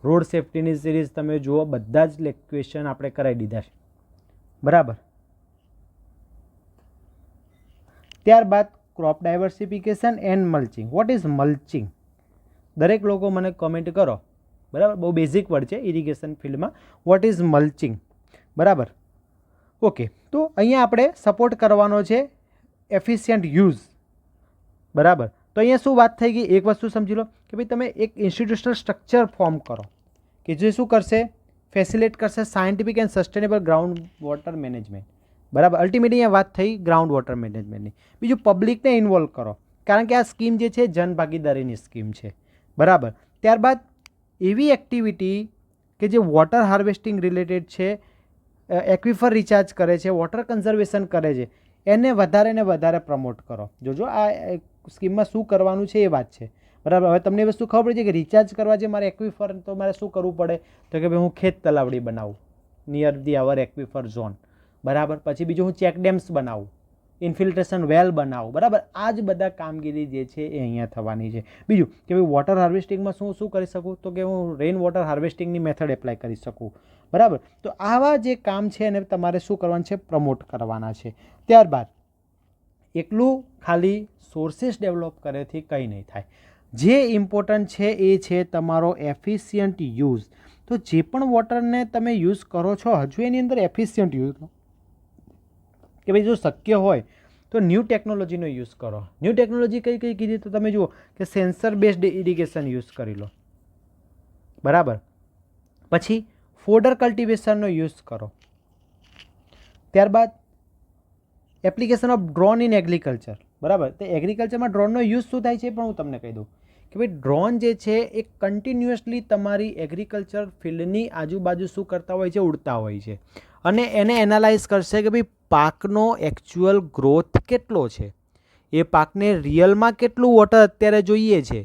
રોડ સેફ્ટીની સિરીઝ તમે જુઓ, બધા જ ક્વેશ્ચન આપણે કરાવી દીધા છે, બરાબર. ત્યારબાદ crop diversification and mulching. What is mulching? દરેક લોકો મને કોમેન્ટ કરો, બરાબર. બહુ બેઝિક વર્ડ છે ઇરિગેશન ફિલ્ડમાં. વોટ ઇઝ મલ્ચિંગ, બરાબર. ઓકે, તો અહીંયા આપણે સપોર્ટ કરવાનો છે એફિશિયન્ટ યુઝ, બરાબર. તો અહીંયા શું વાત થઈ ગઈ, એક વસ્તુ સમજી લો કે ભાઈ તમે એક ઇન્સ્ટિટ્યુશનલ સ્ટ્રક્ચર ફોર્મ કરો કે જે શું કરશે, ફેસિલિટેટ કરશે scientific and sustainable ground water management, બરાબર. અલ્ટિમેટલી અહીંયા વાત થઈ ગ્રાઉન્ડ વોટર મેનેજમેન્ટની. બીજું, પબ્લિકને ઇન્વોલ્વ કરો, કારણ કે આ સ્કીમ જે છે જનભાગીદારીની સ્કીમ છે, બરાબર. ત્યારબાદ એવી એક્ટિવિટી કે જે વોટર હાર્વેસ્ટિંગ રિલેટેડ છે, એક્વિફર રિચાર્જ કરે છે, વોટર કન્ઝર્વેશન કરે છે, એને વધારે ને વધારે પ્રમોટ કરો. જોજો આ સ્કીમમાં શું કરવાનું છે એ વાત છે, બરાબર. હવે તમને એ વસ્તુ ખબર પડી છે કે રિચાર્જ કરવા છે મારે એક્વિફર, તો મારે શું કરવું પડે, તો કે ભાઈ હું ખેત તલાવડી બનાવું નિયર ધી અવર એક્વિફર ઝોન, બરાબર. પછી બીજું હું ચેક ડેમ્સ બનાવું, ઇન્ફિલ્ટ્રેશન વેલ બનાવું, બરાબર. આ જ બધા કામગીરી જે છે એ અહીંયા થવાની છે. બીજું કે ભાઈ વોટર હાર્વેસ્ટિંગમાં શું કરી શકું, તો કે હું રેઇન વોટર હાર્વેસ્ટિંગની મેથડ એપ્લાય કરી શકું, બરાબર. તો આવા જે કામ છે એને તમારે શું કરવાનું છે, પ્રમોટ કરવાના છે. ત્યારબાદ એકલું ખાલી સોર્સિસ ડેવલપ કરેથી કંઈ નહીં થાય. જે ઇમ્પોર્ટન્ટ છે એ છે તમારો એફિશિયન્ટ યુઝ. તો જે પણ વોટરને તમે યુઝ કરો છો, હજુ એની અંદર એફિશિયન્ટ યુઝ, કે ભાઈ જો શક્ય હોય તો ન્યૂ ટેકનોલોજીનો યુઝ કરો. ન્યૂ ટેકનોલોજી કઈ કઈ કીધી, તો તમે જુઓ કે સેન્સર બેઝડ ઇરિગેશન યુઝ કરી લો, બરાબર. પછી ફોડર કલ્ટિવેશનનો યુઝ કરો. ત્યારબાદ application of drone in agriculture, બરાબર. તો એગ્રીકલ્ચરમાં ડ્રોનનો યુઝ શું થાય છે પણ હું તમને કહી દઉં કે ભાઈ ડ્રોન જે છે એ કન્ટિન્યુઅસલી તમારી એગ્રીકલ્ચર ફિલ્ડની આજુબાજુ શું કરતા હોય છે, ઉડતા હોય છે, અને એને એનાલાઇઝ કરશે કે ભાઈ પાકનો એકચ્યુઅલ ગ્રોથ કેટલો છે, એ પાકને રિયલમાં કેટલું વોટર અત્યારે જોઈએ છે,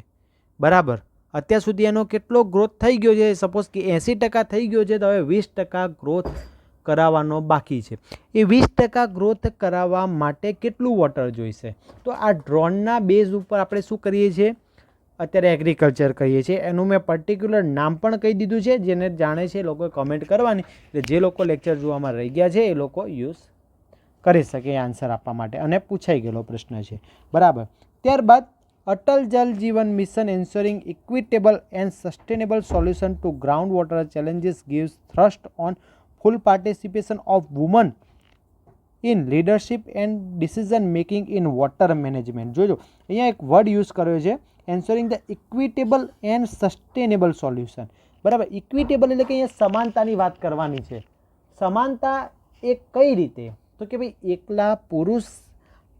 બરાબર. અત્યાર સુધી એનો કેટલો ગ્રોથ થઈ ગયો છે, સપોઝ કે 80% થઈ ગયો છે, તો હવે 20% ગ્રોથ કરાવવાનો બાકી છે. એ 20% ગ્રોથ કરાવવા માટે કેટલું વોટર જોઈશે. તો આ ડ્રોનના બેઝ ઉપર આપણે શું કરીએ છીએ, અત્યારે એગ્રીકલ્ચર કહીએ છીએ. એનું મેં પર્ટિક્યુલર નામ પણ કહી દીધું છે, જેને જાણે છે લોકોએ કમેન્ટ કરવાની, એટલે જે લોકો લેક્ચર જોવામાં રહી ગયા છે એ લોકો યુઝ કરી શકે આન્સર આપવા માટે, અને પૂછાઈ ગયેલો પ્રશ્ન છે, બરાબર. ત્યારબાદ અટલ જલ જીવન mission એન્શ્યોરિંગ equitable and sustainable solution to ground water challenges gives thrust on full participation of women in leadership and decision making in water management. જોજો અહીંયા એક વર્ડ યુઝ કર્યો છે, એન્શ્યોરિંગ the equitable and sustainable solution, બરાબર. Equitable એટલે કે અહીંયા સમાનતાની વાત કરવાની છે. સમાનતા એ કઈ રીતે, તો કે ભાઈ એકલા પુરુષ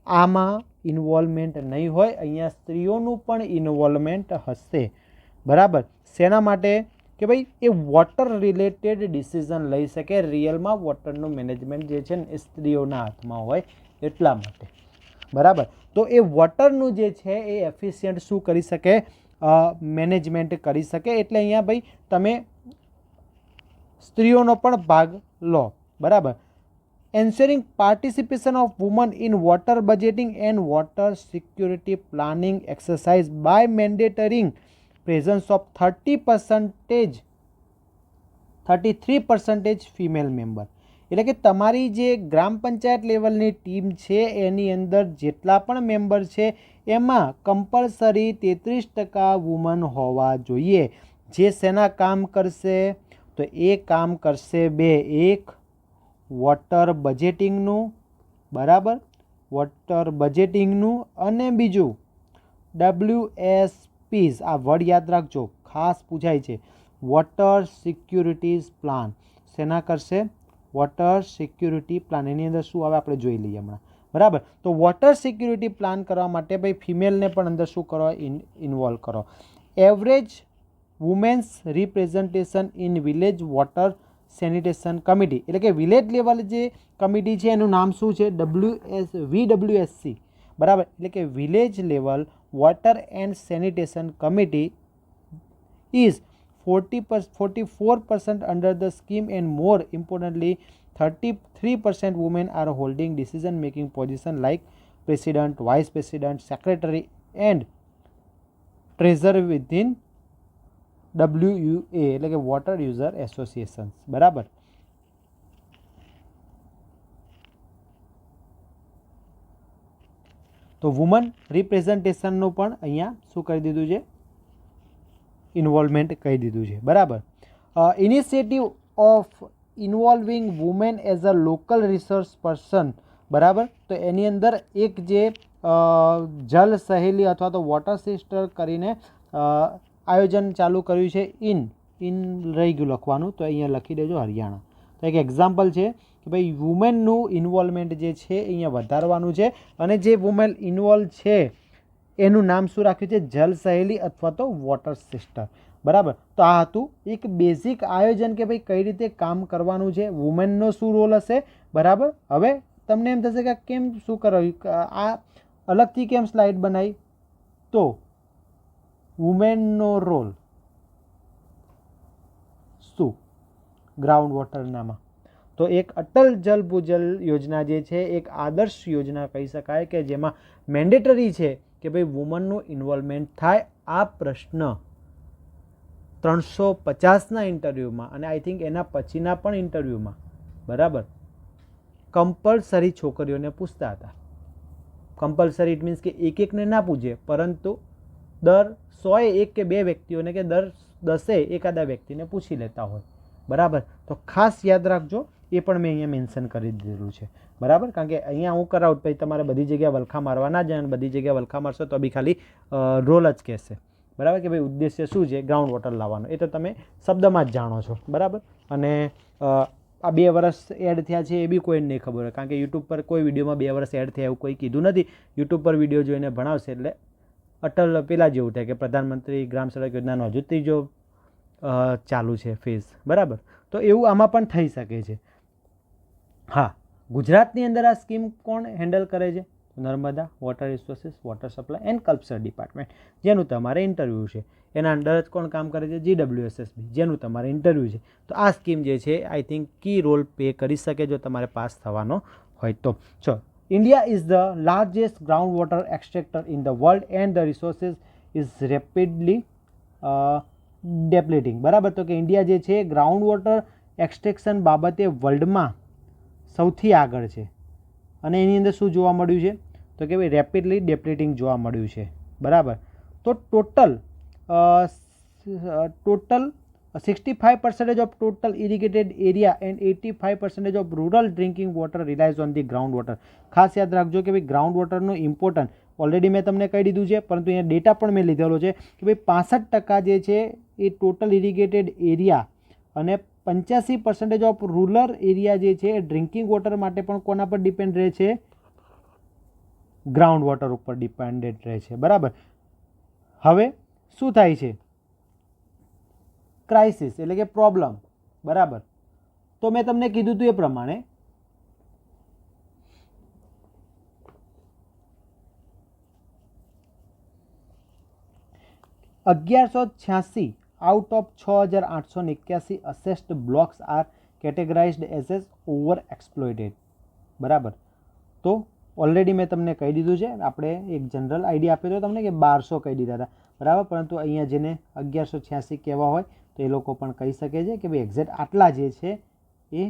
આમાં ઇન્વોલ્વમેન્ટ નહીં હોય, અહીંયા સ્ત્રીઓનું પણ ઇન્વોલ્વમેન્ટ હશે, બરાબર. શેના માટે, કે ભાઈ એ વોટર રિલેટેડ ડિસિઝન લઈ શકે. રિયલમાં વોટરનું મેનેજમેન્ટ જે છે ને એ સ્ત્રીઓના હાથમાં હોય એટલા માટે, બરાબર. તો એ વોટરનું જે છે એ એફિશિયન્ટ શું કરી શકે, મેનેજમેન્ટ કરી શકે. એટલે અહીંયા ભાઈ તમે સ્ત્રીઓનો પણ ભાગ લો, બરાબર. Ensuring participation of women in water budgeting and water security planning exercise by mandatoring presence of 33% female member. એટલે કે તમારી જે ગ્રામ પંચાયત લેવલની ટીમ છે એની અંદર જેટલા પણ મેમ્બર છે એમાં કમ્પલસરી 33% વુમન હોવા જોઈએ. જે શેના કામ કરશે, તો એ કામ કરશે બે, એક વોટર બજેટિંગનું, બરાબર, વોટર બજેટિંગનું, અને બીજું WSPs, આ વર્ડ યાદ રાખજો, ખાસ પૂછાય છે, વોટર સિક્યુરિટીઝ પ્લાન. શેના કરશે, વોટર સિક્યુરિટી પ્લાન, એની અંદર શું આવે આપણે જોઈ લઈએ હમણાં, બરાબર. તો વોટર સિક્યુરિટી પ્લાન કરવા માટે ભાઈ ફિમેલને પણ અંદર શું કરો, ઇન્વોલ્વ કરો. Average women's representation in village water sanitation committee, એટલે કે વિલેજ લેવલ જે કમિટી છે એનું નામ શું છે, VWSC, બરાબર. એટલે કે village level water and sanitation committee is 44% under the scheme, and more importantly 33% women are holding decision making position like president, vice president, secretary and treasurer within WUA, એટલે કે વોટર યુઝર એસોસિએશન્સ, બરાબર. તો woman રિપ્રેઝન્ટેશનનું પણ અહીંયા શું કરી દીધું છે, ઇન્વોલ્વમેન્ટ કહી દીધું છે, બરાબર. Initiative of involving women as a local resource person, બરાબર. તો એની અંદર એક જે જલ સહેલી અથવા તો વોટર સિસ્ટર કરીને આયોજન ચાલુ કર્યું છે. ઇન રહી ગયું લખવાનું, તો અહીંયા લખી દેજો હરિયાણા. તો એક એક્ઝામ્પલ છે કે ભાઈ વુમેનનું ઇન્વોલ્વમેન્ટ જે છે અહીંયા વધારવાનું છે, અને જે વુમેન ઇન્વોલ્વ છે એનું નામ શું રાખ્યું છે, જલ સહેલી અથવા તો વોટર સિસ્ટર, બરાબર. તો આ હતું એક બેઝિક આયોજન કે ભાઈ કઈ રીતે કામ કરવાનું છે, વુમેનનો શું રોલ હશે, બરાબર. હવે તમને એમ થશે કે કેમ શું કરાવ્યું, આ અલગથી કેમ સ્લાઇડ બનાવી, તો વુમેનનો રોલ શું ગ્રાઉન્ડ વોટરનામાં, તો એક અટલ જલ ભૂજલ યોજના જે છે એક આદર્શ યોજના કહી શકાય કે જેમાં મેન્ડેટરી છે કે ભાઈ વુમનનું ઇન્વોલ્વમેન્ટ થાય. આ પ્રશ્ન 350ના ઇન્ટરવ્યૂમાં અને આઈ થિંક એના પછીના પણ ઇન્ટરવ્યૂમાં, બરાબર, કમ્પલસરી છોકરીઓને પૂછતા હતા. કમ્પલસરી ઇટ મીન્સ કે એકને ના પૂછે, પરંતુ દર 100 એક કે 2 વ્યક્તિઓને કે દર 10 એકાદા વ્યક્તિને પૂછી લેતા હોય, બરાબર. તો ખાસ યાદ રાખજો, એ પણ મેં અહીંયા મેન્શન કરી દીધેલું છે, બરાબર. કારણ કે અહીંયા હું કરાવું પછી તમારે બધી જગ્યાએ વલખા મારવા ના જાય, અને બધી જગ્યાએ વલખા મારશો તો બી ખાલી રોલ જ કહેશે, બરાબર, કે ભાઈ ઉદ્દેશ્ય શું છે ગ્રાઉન્ડ વોટર લાવવાનો, એ તો તમે શબ્દમાં જ જાણો છો, બરાબર. અને આ 2 વર્ષ એડ થયા છે એ બી કોઈને નહીં ખબર હોય, કારણ કે યુટ્યુબ પર કોઈ વિડીયોમાં 2 વર્ષ એડ થયા એવું કોઈ કીધું નથી. યુટ્યુબ પર વિડીયો જોઈને ભણાવશે એટલે અટલ પેલા જેવું થાય કે પ્રધાનમંત્રી ગ્રામ સડક યોજનાનો હજુ ત્રીજો ચાલુ છે ફેઝ, બરાબર. તો એવું આમાં પણ થઈ શકે છે. હા, ગુજરાતની અંદર આ સ્કીમ કોણ હેન્ડલ કરે છે, Narmada water resources, water supply and culture department, જેનું તમારે ઇન્ટરવ્યૂ છે. એના અંડર જ કોણ કામ કરે છે, GWSSB, જેનું તમારે ઇન્ટરવ્યૂ છે. તો આ સ્કીમ જે છે I think key role play કરી શકે જો તમારે પાસ થવાનો હોય તો. ચલો, India is the largest ground water extractor in the world and the resources is rapidly depleting, બરાબર. તો કે ઇન્ડિયા જે છે ગ્રાઉન્ડ વોટર એક્સટ્રેક્શન બાબતે વર્લ્ડમાં સૌથી આગળ છે, અને એની અંદર શું જોવા મળ્યું છે, તો કે ભાઈ રેપિડલી ડેપ્લેટિંગ જોવા મળ્યું છે, બરાબર. તો total 65% of total irrigated area and 85% of rural drinking water relies on the ground water. ખાસ યાદ રાખજો કે ભાઈ ગ્રાઉન્ડ વોટરનું ઇમ્પોર્ટન્ટ ઓલરેડી મેં તમને કહી દીધું છે, પરંતુ અહીંયા ડેટા પણ મેં લીધેલો છે કે ભાઈ 65% જે છે એ ટોટલ ઇરિગેટેડ એરિયા અને 85% ઓફ રૂરલ એરિયા જે છે એ ડ્રિંકિંગ વોટર માટે પણ કોના પર ડિપેન્ડ રહે છે, ગ્રાઉન્ડ વોટર ઉપર ડિપેન્ડેન્ટ રહે છે, બરાબર. હવે શું થાય છે, ક્રાઇસિસ એટલે કે પ્રોબ્લેમ, બરાબર. તો મેં તમને કીધું હતું એ પ્રમાણે 1186 out of 6881 assessed blocks are categorized as over exploited, બરાબર. તો ઓલરેડી મેં તમને કહી દીધું છે, આપણે એક જનરલ આઈડિયા આપ્યો હતો તમને કે 1200 કહી દીધા હતા, બરાબર. પરંતુ અહીંયા જેને 1186 કહેવા હોય તો એ લોકો પણ કહી શકે છે કે ભાઈ એક્ઝેક્ટ આટલા જે છે એ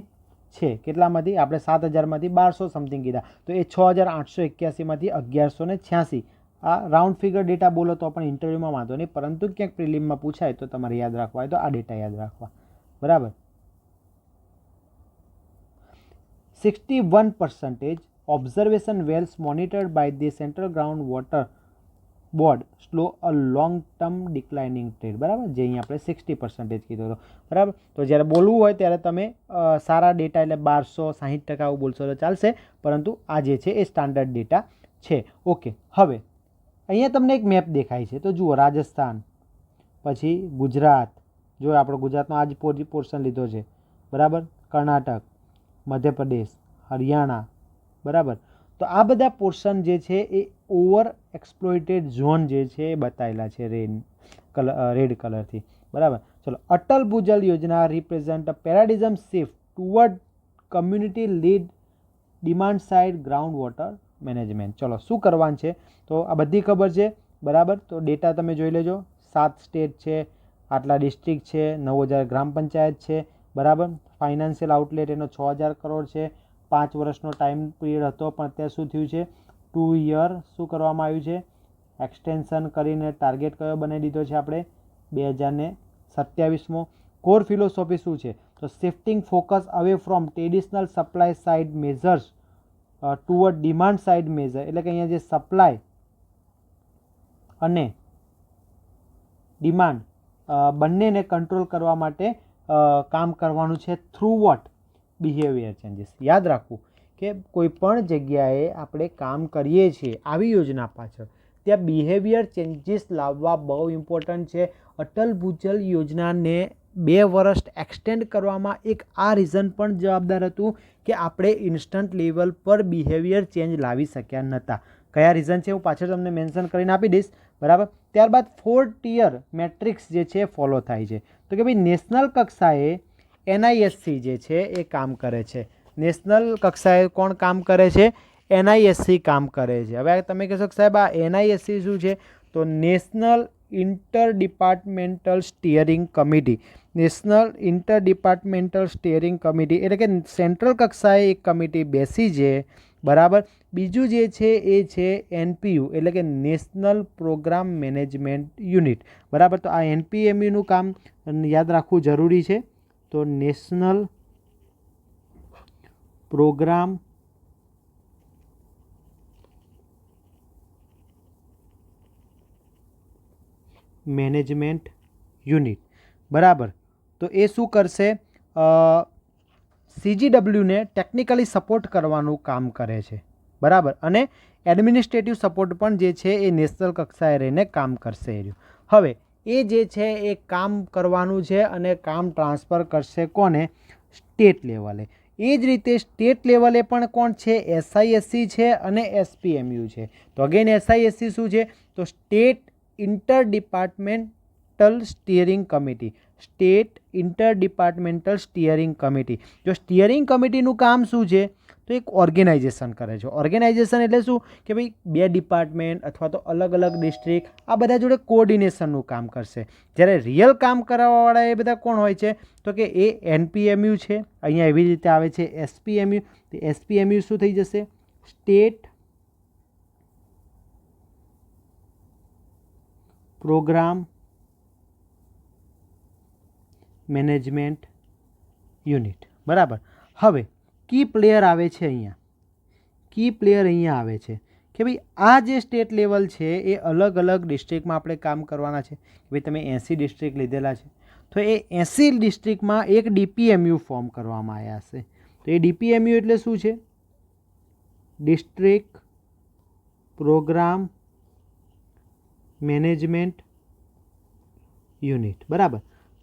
છે. કેટલામાંથી આપણે 7000માંથી 1200 સમથિંગ કીધા, તો એ 6881માંથી 1186. આ રાઉન્ડ ફિગર ડેટા બોલો તો પણ ઇન્ટરવ્યૂમાં વાંધો નહીં, પરંતુ ક્યાંક પ્રિલિમમાં પૂછાય તો તમારે યાદ રાખવા હોય તો આ ડેટા યાદ રાખવા, બરાબર. 61% observation wells monitored by the central ground water board slow a long term declining trend, બરાબર, જે અહીંયા આપણે 60% કીધો હતો, બરાબર. તો જ્યારે બોલવું હોય ત્યારે તમે સારા ડેટા એટલે 1260% આવું બોલશો તો ચાલશે, પરંતુ આ જે છે એ સ્ટાન્ડર્ડ ડેટા છે. ઓકે, હવે અહીંયા તમને એક મેપ દેખાય છે, તો જુઓ રાજસ્થાન, પછી ગુજરાત, જો આપણો ગુજરાતનો આ જ પોર્શન લીધો છે, બરાબર, કર્ણાટક, મધ્યપ્રદેશ, હરિયાણા, બરાબર. તો આ બધા પોર્શન જે છે એ ઓવર એક્સપ્લોઇટેડ ઝોન જે છે એ બતાવેલા છે રેડ કલરથી, બરાબર. ચલો, અટલ ભૂજલ યોજના represent a paradigm shift toward community lead demand side ground water management. ચલો, શું કરવાનું છે તો આ બધી ખબર છે, બરાબર. તો ડેટા તમે જોઈ લેજો, 7 સ્ટેટ છે, આટલા ડિસ્ટ્રિક્ટ છે, 9000 ગ્રામ પંચાયત છે, બરાબર. ફાઇનાન્શિયલ આઉટલેટ એનો 6000 કરોડ છે. 5 વર્ષનો ટાઈમ પીરિયડ હતો, પણ અત્યારે શું થયું છે, 2 યર શું કરવામાં આવ્યું છે, એક્સટેન્શન કરીને ટાર્ગેટ કયો બનાવી દીધો છે આપણે 2027. કોર ફિલોસોફી શું છે, તો shifting focus away from traditional supply side measures toward demand side measure, એટલે કે અહીંયા જે સપ્લાય અને ડિમાન્ડ બંનેને કંટ્રોલ કરવા માટે કામ કરવાનું છે થ્રુ વોટ, બિહેવિયર ચેન્જીસ. યાદ રાખવું કે કોઈ પણ જગ્યાએ આપણે કામ કરીએ છીએ આવી યોજના પાછળ ત્યાં બિહેવિયર ચેન્જીસ લાવવા બહુ ઇમ્પોર્ટન્ટ છે. અટલ ભૂજલ યોજનાને 2 વર્ષ એક્સટેન્ડ કરવામાં એક આ રીઝન પણ જવાબદાર હતું કે આપણે ઇન્સ્ટન્ટ લેવલ પર બિહેવિયર ચેન્જ લાવી શક્યા નહોતા. કયા રીઝન છે હું પાછળ તમને મેન્શન કરીને આપી દઈશ, બરાબર. ત્યારબાદ 4 ટિયર મેટ્રિક્સ જે છે ફોલો થાય છે, તો કે ભાઈ નેશનલ કક્ષાએ NISC જે છે એ કામ કરે છે. નેશનલ કક્ષાએ કોણ કામ કરે છે, NISC કામ કરે છે. હવે તમે કહેશો કે સાહેબ આ NISC શું છે, તો national inter departmental steering committee. National inter departmental steering committee એટલે કે સેન્ટ્રલ કક્ષાએ એક કમિટી બેસી છે, બરાબર. બીજું જે છે એ છે NPU એટલે કે નેશનલ પ્રોગ્રામ મેનેજમેન્ટ યુનિટ, બરાબર. તો આ NPMUનું કામ યાદ રાખવું જરૂરી છે. તો નેશનલ પ્રોગ્રામ મેનેજમેન્ટ યુનિટ, બરાબર. તો એ શું કરશે, CGWને ટેકનિકલી સપોર્ટ કરવાનું કામ કરે છે, બરાબર. અને એડમિનિસ્ટ્રેટિવ સપોર્ટ પણ જે છે એ નેશનલ કક્ષાએ રહીને કામ કરશે. હવે એ જે છે એ કામ કરવાનું છે અને કામ ટ્રાન્સફર કરશે કોને, સ્ટેટ લેવલે. એ જ રીતે સ્ટેટ લેવલે પણ કોણ છે, SISC છે અને SPMU છે. તો અગેન SISC શું છે, તો state inter departmental steering committee. State inter departmental steering committee. જો સ્ટીયરિંગ કમિટીનું કામ શું છે, તો એક ઓર્ગેનાઇઝેશન કરે છે. ઓર્ગેનાઇઝેશન એટલે શું કે ભાઈ 2 ડિપાર્ટમેન્ટ અથવા તો અલગ અલગ ડિસ્ટ્રિક્ટ આ બધા જોડે કોર્ડિનેશનનું કામ કરશે. જ્યારે રિયલ કામ કરાવવાવાળા એ બધા કોણ હોય છે, તો કે એ NPMU છે. અહીંયા એવી રીતે આવે છે SPMU. તો SPMU શું થઈ જશે, સ્ટેટ પ્રોગ્રામ મેનેજમેન્ટ યુનિટ, બરાબર. હવે કી પ્લેયર આવે છે અહીંયા, કી પ્લેયર અહીંયા આવે છે કે ભાઈ આ જે સ્ટેટ લેવલ છે એ અલગ અલગ ડિસ્ટ્રિક્ટમાં આપણે કામ કરવાના છે. ભાઈ તમે 80 ડિસ્ટ્રિક્ટ લીધેલા છે, તો એ 80 ડિસ્ટ્રિક્ટમાં એક DPMU ફોર્મ કરવામાં આવ્યા હશે. તો એ DPMU એટલે શું છે, ડિસ્ટ્રિક્ટ પ્રોગ્રામ મેનેજમેન્ટ યુનિટ, બરાબર.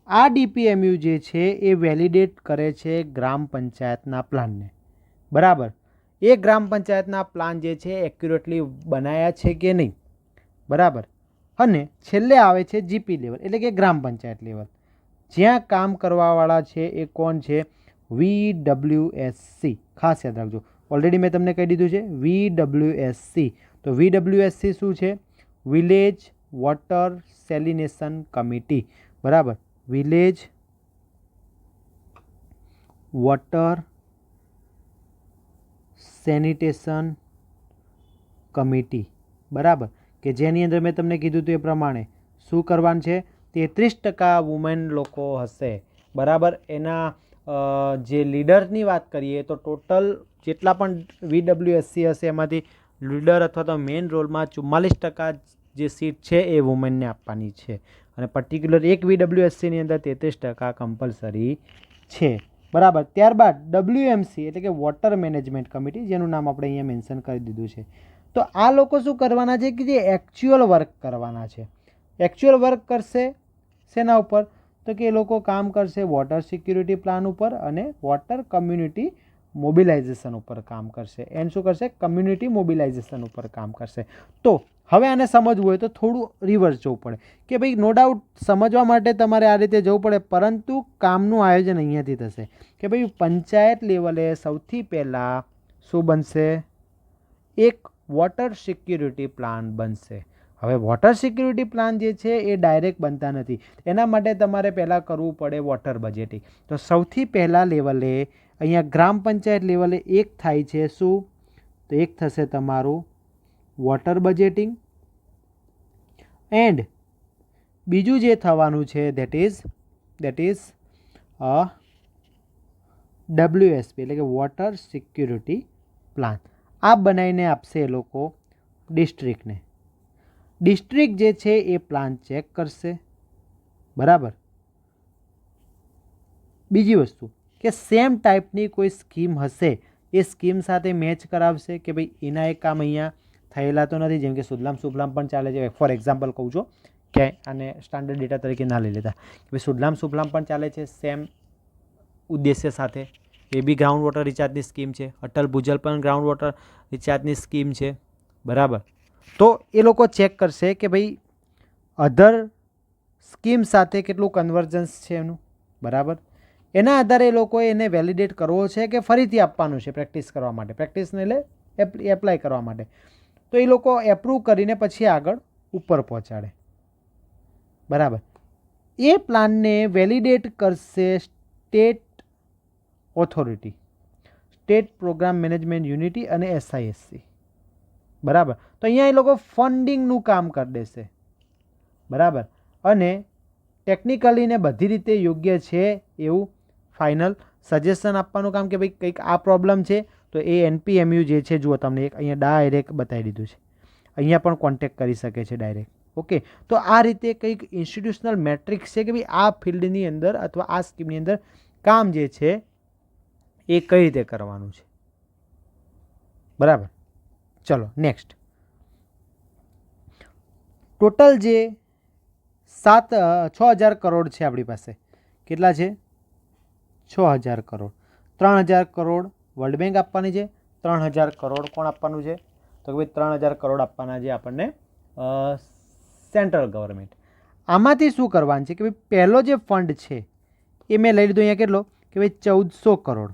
આ DPMU જે છે એ વેલિડેટ કરે છે ગ્રામ પંચાયતના પ્લાનને, બરાબર. એ ગ્રામ પંચાયતના પ્લાન જે છે એક્યુરેટલી બનાવ્યા છે કે નહીં, બરાબર. અને છેલ્લે આવે છે GP લેવલ એટલે કે ગ્રામ પંચાયત લેવલ, જ્યાં કામ કરવાવાળા છે એ કોણ છે, VWSC. ખાસ યાદ રાખજો, ઓલરેડી મેં તમને કહી દીધું છે VWSC. તો VWSC શું છે, વિલેજ વોટર સેલિનેશન કમિટી, બરાબર. વિલેજ વોટર સેનિટેશન કમિટી, બરાબર. કે જેની અંદર મેં તમને કીધું હતું એ પ્રમાણે શું કરવાનું છે, 33% વુમેન લોકો હશે, બરાબર. એના જે લીડરની વાત કરીએ તો ટોટલ જેટલા પણ VWSC હશે એમાંથી લીડર અથવા તો મેઇન રોલમાં 44% જે સીટ છે એ વુમેનને આપવાની છે અને પર્ટિક્યુલર એક VWSCની અંદર 33% કમ્પલસરી છે. બરાબર. ત્યારબાદ WMC એટલે કે વોટર મેનેજમેન્ટ કમિટી, જેનું નામ આપણે અહીંયા મેન્શન કરી દીધું છે. તો આ લોકો શું કરવાના છે કે જે એકચ્યુઅલ વર્ક કરવાના છે. એકચ્યુઅલ વર્ક કરશે શેના ઉપર? તો કે એ લોકો કામ કરશે વોટર સિક્યુરિટી પ્લાન ઉપર અને વોટર કમ્યુનિટી મોબિલાઇઝેશન ઉપર કામ કરશે. એન્ડ શું કરશે? કમ્યુનિટી મોબિલાઇઝેશન ઉપર કામ કરશે. તો હવે આને સમજવું હોય તો થોડું રિવર્સ જવું પડે કે ભાઈ નો ડાઉટ સમજવા માટે તમારે આ રીતે જવું પડે, પરંતુ કામનું આયોજન અહીંયાથી થશે કે ભાઈ પંચાયત લેવલે સૌથી પહેલાં શું બનશે? એક વોટર સિક્યુરિટી પ્લાન બનશે. હવે વોટર સિક્યુરિટી પ્લાન જે છે એ ડાયરેક્ટ બનતા નથી. એના માટે તમારે પહેલાં કરવું પડે વોટર બજેટિંગ. તો સૌથી પહેલાં લેવલે અહીંયા ગ્રામ પંચાયત લેવલે એક થાય છે શું? તો એક થશે તમારું વોટર બજેટિંગ, એન્ડ બીજું જે થવાનું છે દેટ ઇઝ WSP એટલે કે વોટર સિક્યુરિટી પ્લાન. આ બનાવીને આપશે એ લોકો ડિસ્ટ્રિક્ટને. ડિસ્ટ્રિક્ટ જે છે એ પ્લાન ચેક કરશે. બરાબર. બીજી વસ્તુ કે સેમ ટાઈપની કોઈ સ્કીમ હશે એ સ્કીમ સાથે મેચ કરાવશે કે ભાઈ એના એક કામ અહીંયા થયેલા તો નથી, જેમ કે સુજલામ સુફલામ પણ ચાલે છે. ફોર એક્ઝામ્પલ કહું છું કે આને સ્ટાન્ડર્ડ ડેટા તરીકે ના લઈ લેતા કે ભાઈ સુજલામ સુફલામ પણ ચાલે છે સેમ ઉદ્દેશ્ય સાથે. એ બી ગ્રાઉન્ડ વોટર રિચાર્જની સ્કીમ છે. અટલ ભૂજલ પણ ગ્રાઉન્ડ વોટર રિચાર્જની સ્કીમ છે. બરાબર. તો એ લોકો ચેક કરશે કે ભાઈ અધર સ્કીમ સાથે કેટલું કન્વર્જન્સ છે એનું. બરાબર. એના આધારે એ લોકોએ એને વેલિડેટ કરવો છે કે ફરીથી આપવાનું છે પ્રેક્ટિસ કરવા માટે, પ્રેક્ટિસને એટલે એપ્લાય કરવા માટે. તો એ લોકો એપ્રૂવ કરીને પછી આગળ ઉપર પહોંચાડે. બરાબર. એ પ્લાનને વેલિડેટ કરશે state authority, state program management unity અને SISC. બરાબર. તો અહીંયા એ લોકો ફંડિંગનું કામ કરી દેશે. બરાબર. અને ટેકનિકલી ને બધી રીતે યોગ્ય છે એવું ફાઇનલ સજેશન આપવાનું કામ કે ભાઈ કંઈક આ પ્રોબ્લેમ છે તો એ NPMU જે છે જુઓ તમને એક અહીંયા ડાયરેક્ટ બતાવી દીધું છે. અહીંયા પણ કોન્ટેક્ટ કરી શકે છે ડાયરેક્ટ. ઓકે. તો આ રીતે કંઈક ઇન્સ્ટિટ્યુશનલ મેટ્રિક્સ છે કે ભાઈ આ ફિલ્ડની અંદર અથવા આ સ્કીમની અંદર કામ જે છે એ કઈ રીતે કરવાનું છે. બરાબર. ચલો નેક્સ્ટ. ટોટલ જે 6,000 કરોડ છે આપણી પાસે. કેટલા છે? 6,000 કરોડ. 3,000 કરોડ વર્લ્ડ બેંક આપવાની છે. 3,000 કરોડ કોણ આપવાનું છે? તો કે ભાઈ 3,000 કરોડ આપવાના છે આપણને સેન્ટ્રલ ગવર્મેન્ટ. આમાંથી શું કરવાનું છે કે ભાઈ પહેલો જે ફંડ છે એ મેં લઈ લીધો અહીંયા કેટલો કે ભાઈ 1,400 કરોડ.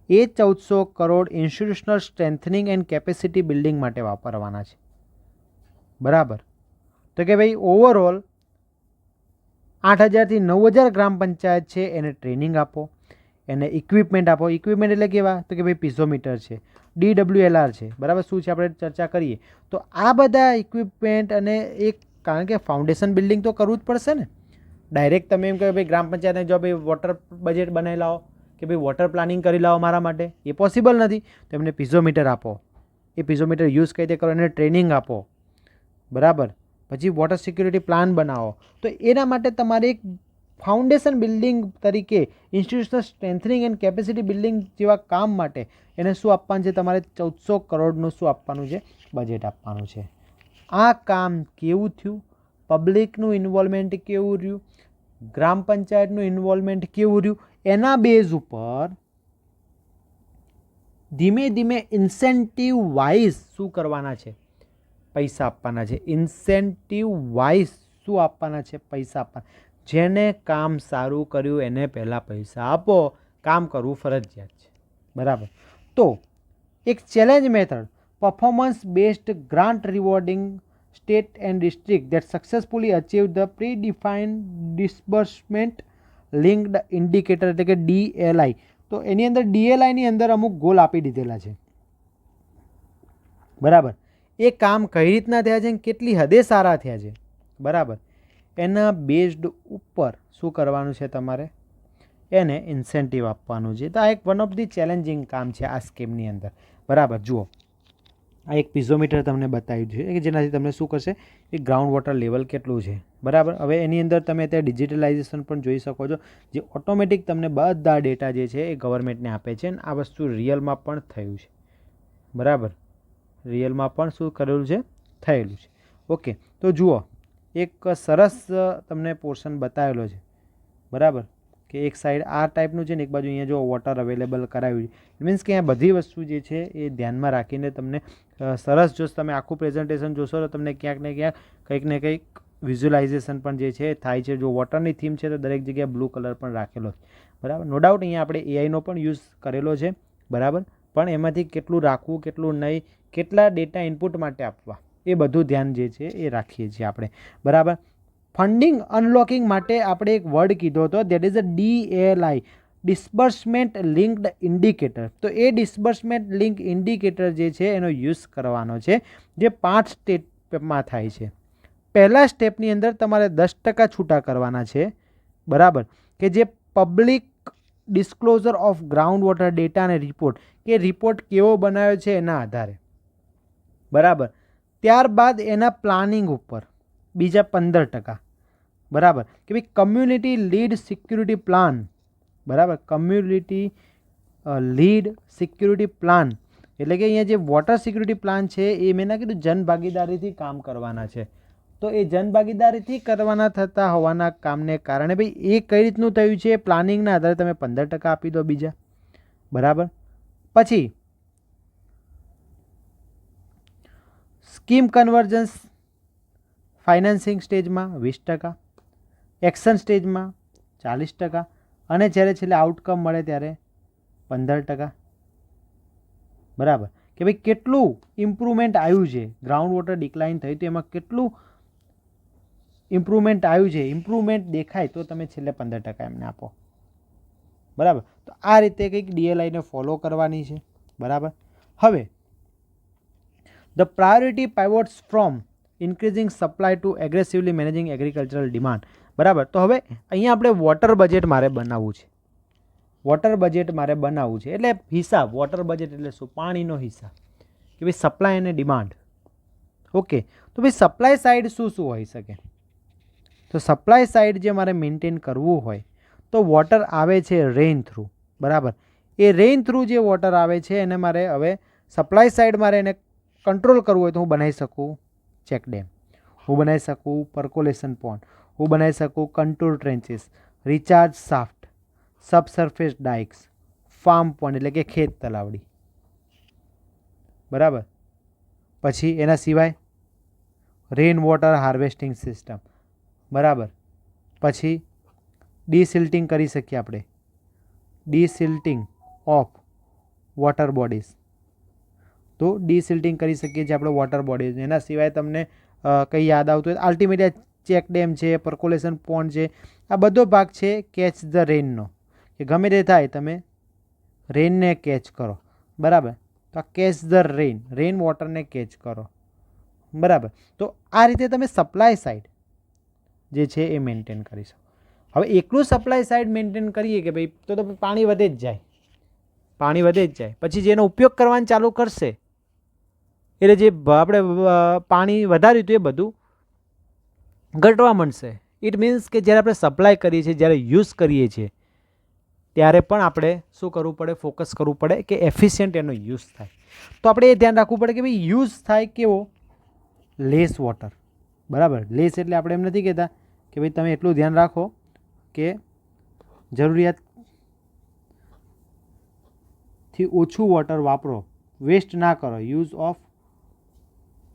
એ 1,400 crore institutional strengthening and capacity building માટે વાપરવાના છે. બરાબર. તો કે ભાઈ ઓવરઓલ 8,000 થી 9,000 ગ્રામ પંચાયત છે એને ટ્રેનિંગ આપો, એને ઇક્વિપમેન્ટ આપો. ઇક્વિપમેન્ટ એટલે કેવા? તો કે ભાઈ પિઝોમીટર છે, DWLR છે. બરાબર. શું છે આપણે ચર્ચા કરીએ તો આ બધા ઇક્વિપમેન્ટ અને એક કારણ કે ફાઉન્ડેશન બિલ્ડિંગ તો કરવું જ પડશે ને. ડાયરેક્ટ તમે એમ કહો ભાઈ ગ્રામ પંચાયતને જો ભાઈ વોટર બજેટ બનાવી લાવો કે ભાઈ વોટર પ્લાનિંગ કરી લાવો મારા માટે, એ પોસિબલ નથી. તો એમને પિઝોમીટર આપો, એ પિઝોમીટર યુઝ કઈ રીતે કરો એને ટ્રેનિંગ આપો. બરાબર. પછી વોટર સિક્યુરિટી પ્લાન બનાવો. તો એના માટે તમારે એક ફાઉન્ડેશન બિલ્ડિંગ તરીકે institutional strengthening and capacity building જેવા કામ માટે એને શું આપવાનું છે? તમારે 1,400 કરોડનું શું આપવાનું છે? બજેટ આપવાનું છે. આ કામ કેવું થયું? પબ્લિકનું ઇન્વોલ્વમેન્ટ કેવું રહ્યું? ગ્રામ પંચાયતનું ઇન્વોલ્વમેન્ટ કેવું રહ્યું? એના બેઝ ઉપર ધીમે ધીમે ઇન્સેન્ટિવ વાઇઝ શું કરવાના છે? પૈસા આપવાના છે. ઇન્સેન્ટિવ વાઇઝ શું આપવાના છે? પૈસા આપવાના. જેને કામ સારું કર્યું એને પહેલાં પૈસા આપો. કામ કરવું ફરજિયાત છે. બરાબર. તો એક challenge method performance based grant rewarding state and district that successfully achieved the predefined disbursement linked indicator એટલે કે DLI. તો એની અંદર DLI ની અંદર અમુક ગોલ આપી દીધેલા છે. બરાબર. એ કામ કઈ રીતના થયા છે, કેટલી હદે સારા થયા છે. બરાબર. એના બેઝડ ઉપર શું કરવાનું છે? તમારે એને ઇન્સેન્ટિવ આપવાનું છે. તો આ એક વન ઓફ ધી ચેલેન્જિંગ કામ છે આ સ્કીમની અંદર. બરાબર. જુઓ આ એક પીઝોમીટર તમને બતાવ્યું છે કે જેનાથી તમને શું કરશે એ ગ્રાઉન્ડ વોટર લેવલ કેટલું છે, બરાબર. હવે એની અંદર તમે ત્યાં ડિજિટલાઇઝેશન પણ જોઈ શકો છો, જે ઓટોમેટિક તમને બધા ડેટા જે છે એ ગવર્મેન્ટને આપે છે, અને આ વસ્તુ રિયલમાં પણ થયું છે, બરાબર. રિયલમાં પણ શું કરેલું છે, થયેલું છે. ઓકે, તો જુઓ એક સરસ તમને પોર્શન બતાવેલો છે, બરાબર, કે એક સાઈડ આ ટાઈપનું છે ને એક બાજુ અહીંયા જો વોટર અવેલેબલ કરાવ્યું છે. ઇટ મીન્સ કે આ બધી વસ્તુ જે છે એ ધ્યાનમાં રાખીને તમને સરસ, જો તમે આખું પ્રેઝન્ટેશન જોશો તો તમને ક્યાંક ને ક્યાંક કંઈક ને કંઈક વિઝ્યુલાઇઝેશન પણ જે છે થાય છે. જો વોટરની થીમ છે તો દરેક જગ્યાએ બ્લુ કલર પણ રાખેલો છે, બરાબર. નો ડાઉટ અહીંયા આપણે એઆઈનો પણ યુઝ કરેલો છે, બરાબર, પણ એમાંથી કેટલું રાખવું, કેટલું નહીં, કેટલા ડેટા ઇનપુટ માટે આપવા, એ બધું ધ્યાન જે છે એ રાખીએ છીએ આપણે, બરાબર. ફંડિંગ અનલોકિંગ માટે આપણે એક વર્ડ કીધો હતો, that is a DLI, disbursement linked indicator. તો એ ડિસ્બર્સમેન્ટ લિંક ઇન્ડિકેટર જે છે એનો યુઝ કરવાનો છે, જે 5 સ્ટેપમાં થાય છે. પહેલા સ્ટેપની અંદર તમારે 10% છૂટા કરવાના છે, બરાબર, કે જે public disclosure of ground water data અને રિપોર્ટ, કે રિપોર્ટ કેવો બનાવ્યો છે એના આધારે, બરાબર. ત્યારબાદ એના પ્લાનિંગ ઉપર બીજા 15%, બરાબર, કે ભાઈ કમ્યુનિટી લીડ સિક્યુરિટી પ્લાન, બરાબર. કમ્યુનિટી લીડ સિક્યુરિટી પ્લાન એટલે કે અહીંયા જે વોટર સિક્યુરિટી પ્લાન છે એ મેં ના કીધું જનભાગીદારીથી કામ કરવાના છે. તો એ જનભાગીદારીથી કરવાના થતા હોવાના કામને કારણે ભાઈ એ કઈ રીતનું થયું છે, પ્લાનિંગના આધારે તમે 15% આપી દો બીજા, બરાબર. પછી સ્કીમ કન્વર્જન્સ ફાઇનાન્સિંગ સ્ટેજમાં 20%, એક્શન સ્ટેજમાં 40%, અને જ્યારે છેલ્લે આઉટકમ મળે ત્યારે 15%, બરાબર. કે ભાઈ કેટલું ઇમ્પ્રુવમેન્ટ આવ્યું છે, ગ્રાઉન્ડ વોટર ડિક્લાઇન થયું તો એમાં કેટલું ઇમ્પ્રુવમેન્ટ આવ્યું છે, ઇમ્પ્રુવમેન્ટ દેખાય તો તમે છેલ્લે 15% એમને આપો, બરાબર. તો આ રીતે કંઈક DLIને ફોલો કરવાની છે, બરાબર. હવે the priority pivots from increasing supply to aggressively managing agricultural demand, બરાબર. તો હવે અહીંયા આપણે વોટર બજેટ મારે બનાવવું છે, વોટર બજેટ મારે બનાવવું છે એટલે હિસાબ, વોટર બજેટ એટલે શું, પાણીનો હિસાબ, કે ભાઈ સપ્લાય અને ડિમાન્ડ. ઓકે, તો ભાઈ સપ્લાય સાઈડ શું શું હોઈ શકે, તો સપ્લાય સાઈડ જે મારે મેન્ટેન કરવું હોય તો વોટર આવે છે રેઇન થ્રુ, બરાબર. એ રેઇન થ્રુ જે વોટર આવે છે એને મારે હવે સપ્લાય સાઈડ મારે એને કંટ્રોલ કરવું હોય તો હું બનાવી શકું ચેક ડેમ, હું બનાવી શકું પર્કોલેશન પોન્ડ, હું બનાવી શકું contour trenches, recharge shaft, subsurface dykes, farm pond એટલે કે ખેત તલાવડી, બરાબર. પછી એના સિવાય રેઇન વોટર હાર્વેસ્ટિંગ સિસ્ટમ, બરાબર. પછી ડીસિલ્ટિંગ કરી શકીએ આપણે, ડીસિલ્ટિંગ ઓફ વોટર બોડીઝ, તો ડીસિલ્ટિંગ કરી શકીએ છીએ આપણે વોટર બોડીઝ. એના સિવાય તમને કંઈ યાદ આવતું હોય અલ્ટિમેટ ચેક ડેમ છે, પર્કોલેશન પોન્ડ છે, આ બધો ભાગ છે કેચ ધ રેઇનનો, કે ગમે તે થાય તમે રેઇનને કેચ કરો, બરાબર. તો આ કેચ ધ રેઇન, રેઇન વોટરને કેચ કરો, બરાબર. તો આ રીતે તમે સપ્લાય સાઈડ જે છે એ મેન્ટેન કરી શકો. હવે એકલું સપ્લાય સાઈડ મેન્ટેન કરીએ કે ભાઈ તો પાણી વધે જ જાય, પાણી વધે જ જાય. પછી જેનો ઉપયોગ કરવાનું ચાલુ કરશે એટલે જે આપણે પાણી વધાર્યું હતું એ બધું ઘટવા માંડશે. ઇટ મીન્સ કે જ્યારે આપણે સપ્લાય કરીએ છીએ, જ્યારે યુઝ કરીએ છીએ ત્યારે પણ આપણે શું કરવું પડે, ફોકસ કરવું પડે કે એફિશિયન્ટ એનો યુઝ થાય. તો આપણે એ ધ્યાન રાખવું પડે કે ભાઈ યુઝ થાય કેવો, લેસ વોટર, બરાબર. લેસ એટલે આપણે એમ નથી કહેતા કે ભાઈ તમે એટલું ધ્યાન રાખો કે જરૂરિયાતથી ઓછું વોટર વાપરો, વેસ્ટ ના કરો, યુઝ ઓફ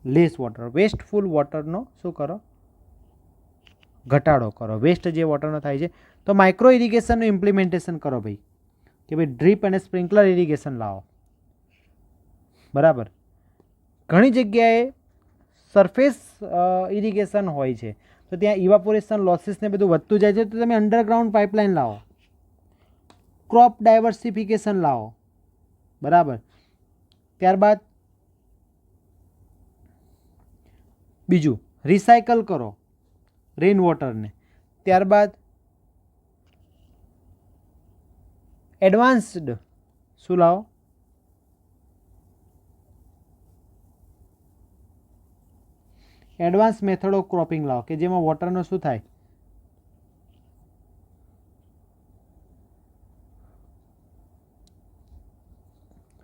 લેસ વોટર, વેસ્ટફુલ વોટરનો શું કરો, ઘટાડો કરો, વેસ્ટ જે વોટરનો થાય છે. તો માઇક્રો ઇરિગેશનનું ઇમ્પ્લિમેન્ટેશન કરો ભાઈ, કે ભાઈ ડ્રીપ અને સ્પ્રિંકલર ઇરિગેશન લાવો, બરાબર. ઘણી જગ્યાએ સરફેસ ઇરિગેશન હોય છે તો ત્યાં ઇવાપોરેશન લોસીસને બધું વધતું જાય છે, તો તમે અંડરગ્રાઉન્ડ પાઇપલાઇન લાવો, ક્રોપ ડાયવર્સિફિકેશન લાવો, બરાબર. ત્યારબાદ બીજું રિસાયકલ કરો રેઇન વોટરને. ત્યારબાદ એડવાન્સ્ડ શું લાવો, એડવાન્સ મેથડ ઓફ ક્રોપિંગ લાવો કે જેમાં વોટરનો શું થાય,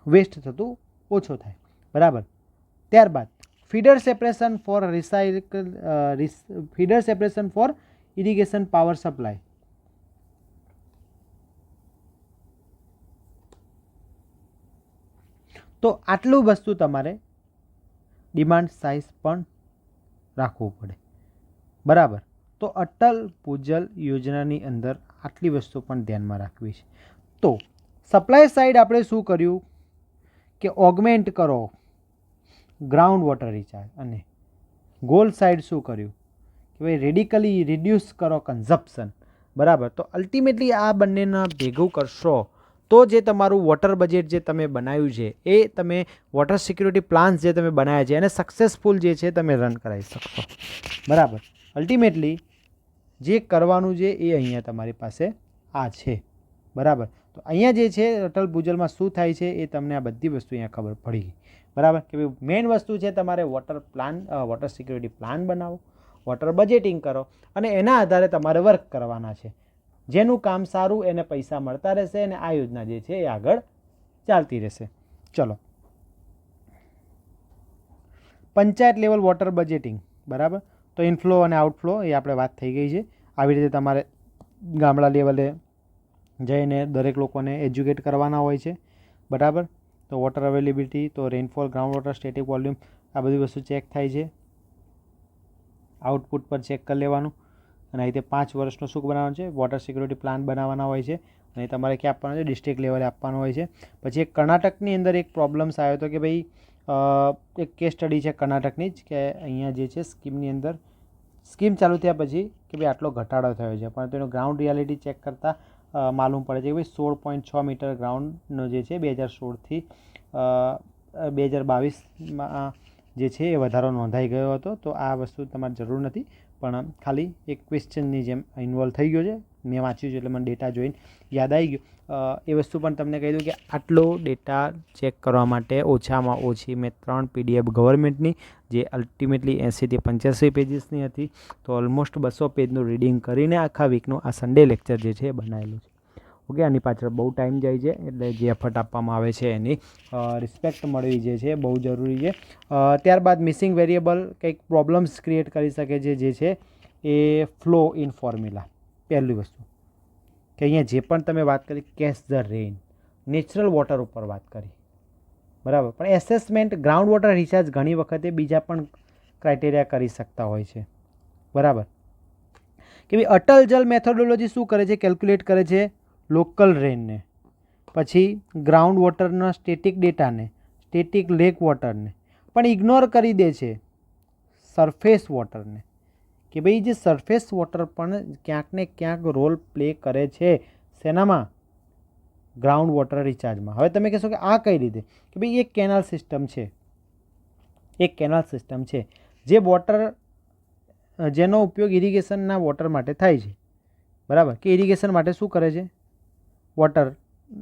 વેસ્ટ થતું ઓછો થાય, બરાબર. ત્યારબાદ feeder separation for irrigation power supply. તો આટલું વસ્તુ તમારે ડિમાન્ડ સાઇઝ પણ રાખવું પડે, બરાબર. તો અટલ ભૂજલ યોજનાની અંદર આટલી વસ્તુ પણ ધ્યાનમાં રાખવી છે. તો સપ્લાય સાઈડ આપણે શું કર્યું કે ઓગમેન્ટ કરો ગ્રાઉન્ડ વોટર રિચાર્જ, અને ગોલ સાઈડ શું કર્યું કે ભાઈ રેડિકલી રિડ્યુસ કરો કન્ઝપ્શન, બરાબર. તો અલ્ટિમેટલી આ બંનેના ભેગું કરશો તો જે તમારું વોટર બજેટ જે તમે બનાવ્યું છે એ તમે વોટર સિક્યુરિટી પ્લાન્સ જે તમે બનાવ્યા છે એને સક્સેસફુલ જે છે તમે રન કરાવી શકશો, બરાબર. અલ્ટિમેટલી જે કરવાનું છે એ અહીંયા તમારી પાસે આ છે, બરાબર. તો અહીંયા જે છે અટલ ભૂજલમાં શું થાય છે એ તમને આ બધી વસ્તુ અહીંયા ખબર પડી ગઈ, બરાબર. કે ભાઈ મેઇન વસ્તુ છે તમારે વોટર સિક્યુરિટી પ્લાન બનાવો, વોટર બજેટિંગ કરો અને એના આધારે તમારે વર્ક કરવાના છે. જેનું કામ સારું એને પૈસા મળતા રહેશે અને આ યોજના જે છે એ આગળ ચાલતી રહેશે. ચલો, પંચાયત લેવલ વોટર બજેટિંગ, બરાબર. તો ઇનફ્લો અને આઉટફ્લો એ આપણે વાત થઈ ગઈ છે. આવી રીતે તમારે ગામડા લેવલે જઈને દરેક લોકોને એજ્યુકેટ કરવાના હોય છે, બરાબર. તો વોટર અવેલેબિલિટી, તો rainfall, ground water, static volume, આ બધી વસ્તુ ચેક થાય છે. આઉટપુટ પર ચેક કરી લેવાનું અને આ રીતે 5 વર્ષનો શું બનાવવાનું છે, વોટર સિક્યુરિટી પ્લાન બનાવવાના હોય છે અને તમારે ક્યાં આપવાનો છે, ડિસ્ટ્રિક્ટ લેવલે આપવાનો હોય છે. પછી એક કર્ણાટકની અંદર એક પ્રોબ્લેમ્સ આવ્યો હતો કે ભાઈ એક કેસ સ્ટડી છે કર્ણાટકની જ કે અહીંયા જે છે સ્કીમની અંદર સ્કીમ ચાલુ થયા પછી કે ભાઈ આટલો ઘટાડો થયો છે, પણ તેનો ગ્રાઉન્ડ રિયાલિટી ચેક કરતાં માલુમ પડે છે કે ભાઈ 16.6 મીટર ગ્રાઉન્ડનો જે છે 2016થી 2022માં જે છે એ વધારો નોંધાઈ ગયો હતો. તો આ વસ્તુ તમારે જરૂર નથી, પણ ખાલી એક ક્વેશ્ચનની જેમ ઇન્વોલ્વ થઈ ગયો છે. મેં વાંચ્યું છે એટલે મને ડેટા જોઈને યાદ આવી ગયું. એ વસ્તુ પણ તમને કહી દઉં કે આટલો ડેટા ચેક કરવા માટે ઓછામાં ઓછી મેં 3 PDF ગવર્મેન્ટની જે અલ્ટિમેટલી 80થી 85 પેજીસની હતી, તો ઓલમોસ્ટ 200 પેજનું રીડિંગ કરીને આખા વીકનું આ સન્ડે લેક્ચર જે છે એ બનાવેલું છે. ઓકે, આની પાછળ બહુ ટાઈમ જાય છે એટલે જે એફર્ટ આપવામાં આવે છે એની રિસ્પેક્ટ મળવી જે છે બહુ જરૂરી છે. ત્યારબાદ મિસિંગ વેરિયેબલ કંઈક પ્રોબ્લેમ્સ ક્રિએટ કરી શકે છે જે છે એ ફ્લો ઇન ફોર્મ્યુલા. પહેલી વસ્તુ કે અહીંયા જે પણ તમે વાત કરી catch the rain, natural water ઉપર વાત કરી, બરાબર. પણ એસેસમેન્ટ ગ્રાઉન્ડ વોટર રિચાર્જ ઘણી વખતે બીજા પણ ક્રાઇટેરિયા કરી શકતા હોય છે, બરાબર. કે ભાઈ અટલ જલ મેથોડોલોજી શું કરે છે, કેલ્ક્યુલેટ કરે છે લોકલ રેનને, પછી ગ્રાઉન્ડ વોટરના સ્ટેટિક ડેટાને, સ્ટેટિક લેક વોટરને, પણ ઇગ્નોર કરી દે છે સરફેસ વોટરને. કે ભાઈ જે સરફેસ વોટર પણ ક્યાંક ને ક્યાંક રોલ પ્લે કરે છે શેનામાં, ગ્રાઉન્ડ વોટર રિચાર્જમાં. હવે તમે કહેશો કે આ કઈ રીતે, કે ભાઈ એક કેનાલ સિસ્ટમ છે, એક કેનાલ સિસ્ટમ છે જે વોટર જેનો ઉપયોગ ઇરિગેશનના વોટર માટે થાય છે, બરાબર. કે ઇરિગેશન માટે શું કરે છે, વોટર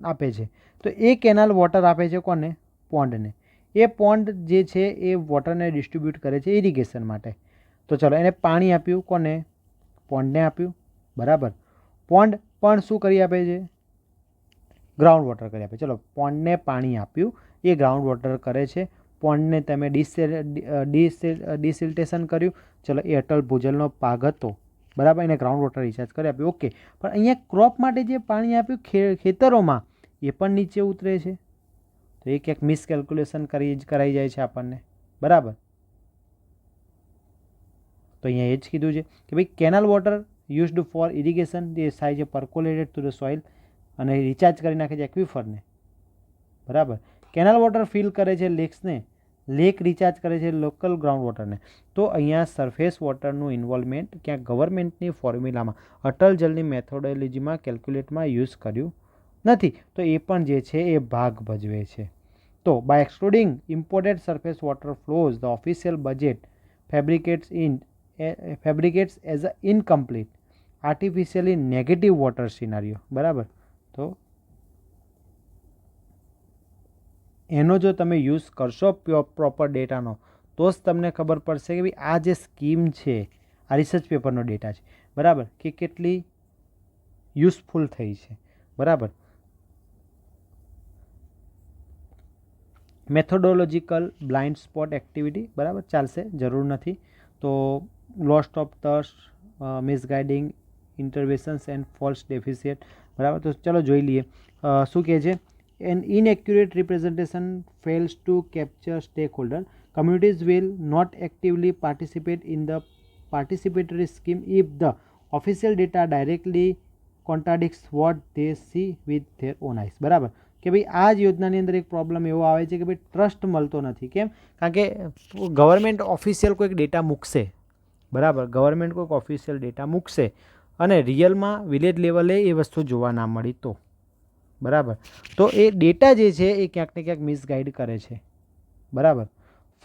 આપે છે. તો એ કેનાલ વોટર આપે છે કોને, પોન્ડને. એ પોન્ડ જે છે એ વોટરને ડિસ્ટ્રીબ્યુટ કરે છે ઇરિગેશન માટે. તો ચલો એને પાણી આપ્યું કોને, પોન્ડને આપ્યું, બરાબર. પોન્ડ પણ શું કરી આપે છે, ગ્રાઉન્ડ વોટર કરી આપે. ચલો પોન્ડને પાણી આપ્યું, એ ગ્રાઉન્ડ વોટર કરે છે. પોન્ડને તમે ડિસિલ્ટેશન કર્યું, ચલો એ અટલ ભૂજલનો ભાગ હતો, બરાબર. એને ગ્રાઉન્ડ વોટર રિચાર્જ કરી આપ્યું, ઓકે. પણ અહીંયા ક્રોપ માટે જે પાણી આપ્યું ખેતરોમાં એ પણ નીચે ઉતરે છે, તો એ ક્યાંક મિસકેલ્ક્યુલેશન કરાઈ જાય છે આપણને, બરાબર. તો અહીંયા એ જ કીધું છે કે ભાઈ canal water used four irrigation જે થાય છે પર્કોલેટેડ ટુ ધ સોઇલ અને રિચાર્જ કરી નાખે છે એક્વિફરને, બરાબર. કેનાલ વોટર ફિલ કરે છે લેક્સને, લેક રિચાર્જ કરે છે લોકલ ગ્રાઉન્ડ વોટરને. તો અહીંયા સરફેસ વોટરનું ઇન્વોલ્વમેન્ટ ક્યાંક ગવર્મેન્ટની ફોર્મ્યુલામાં અટલ જલની મેથોડોલોજીમાં કેલ્ક્યુલેટમાં યુઝ કર્યું નથી, તો એ પણ જે છે એ ભાગ ભજવે છે. તો by excluding imported surface water flows the official budget fabricates as a incomplete artificially negative water scenario, બરાબર. તો એનો જો તમે યુઝ કરશો પ્રોપર ડેટાનો તો જ તમને ખબર પડશે કે ભાઈ આ જે સ્કીમ છે, આ રિસર્ચ પેપરનો ડેટા છે, બરાબર, કે કેટલી યુઝફુલ થઈ છે, બરાબર. મેથોડોલોજીકલ બ્લાઇન્ડ સ્પોટ એક્ટિવિટી, બરાબર, ચાલશે, જરૂર નથી. તો lost of trust, misguiding interventions and false deficit, બરાબર. તો ચલો જોઈ લઈએ શું કહે છે. An inaccurate representation fails to capture stakeholder, communities will not actively participate in the participatory scheme if the official data directly contradicts what they see with their own eyes, બરાબર. કે ભાઈ આ જ યોજનાની અંદર એક પ્રોબ્લેમ એવો આવે છે કે ભાઈ ટ્રસ્ટ મળતો નથી. કેમ? કારણ કે ગવર્મેન્ટ ઓફિશિયલ કોઈક ડેટા મૂકશે, બરાબર, ગવર્મેન્ટ કોઈક ઓફિશિયલ ડેટા મૂકશે અને રિયલમાં વિલેજ લેવલે એ વસ્તુ જોવા ના મળી તો, બરાબર, તો એ ડેટા જે છે એ ક્યાંક ને ક્યાંક મિસગાઈડ કરે છે, બરાબર.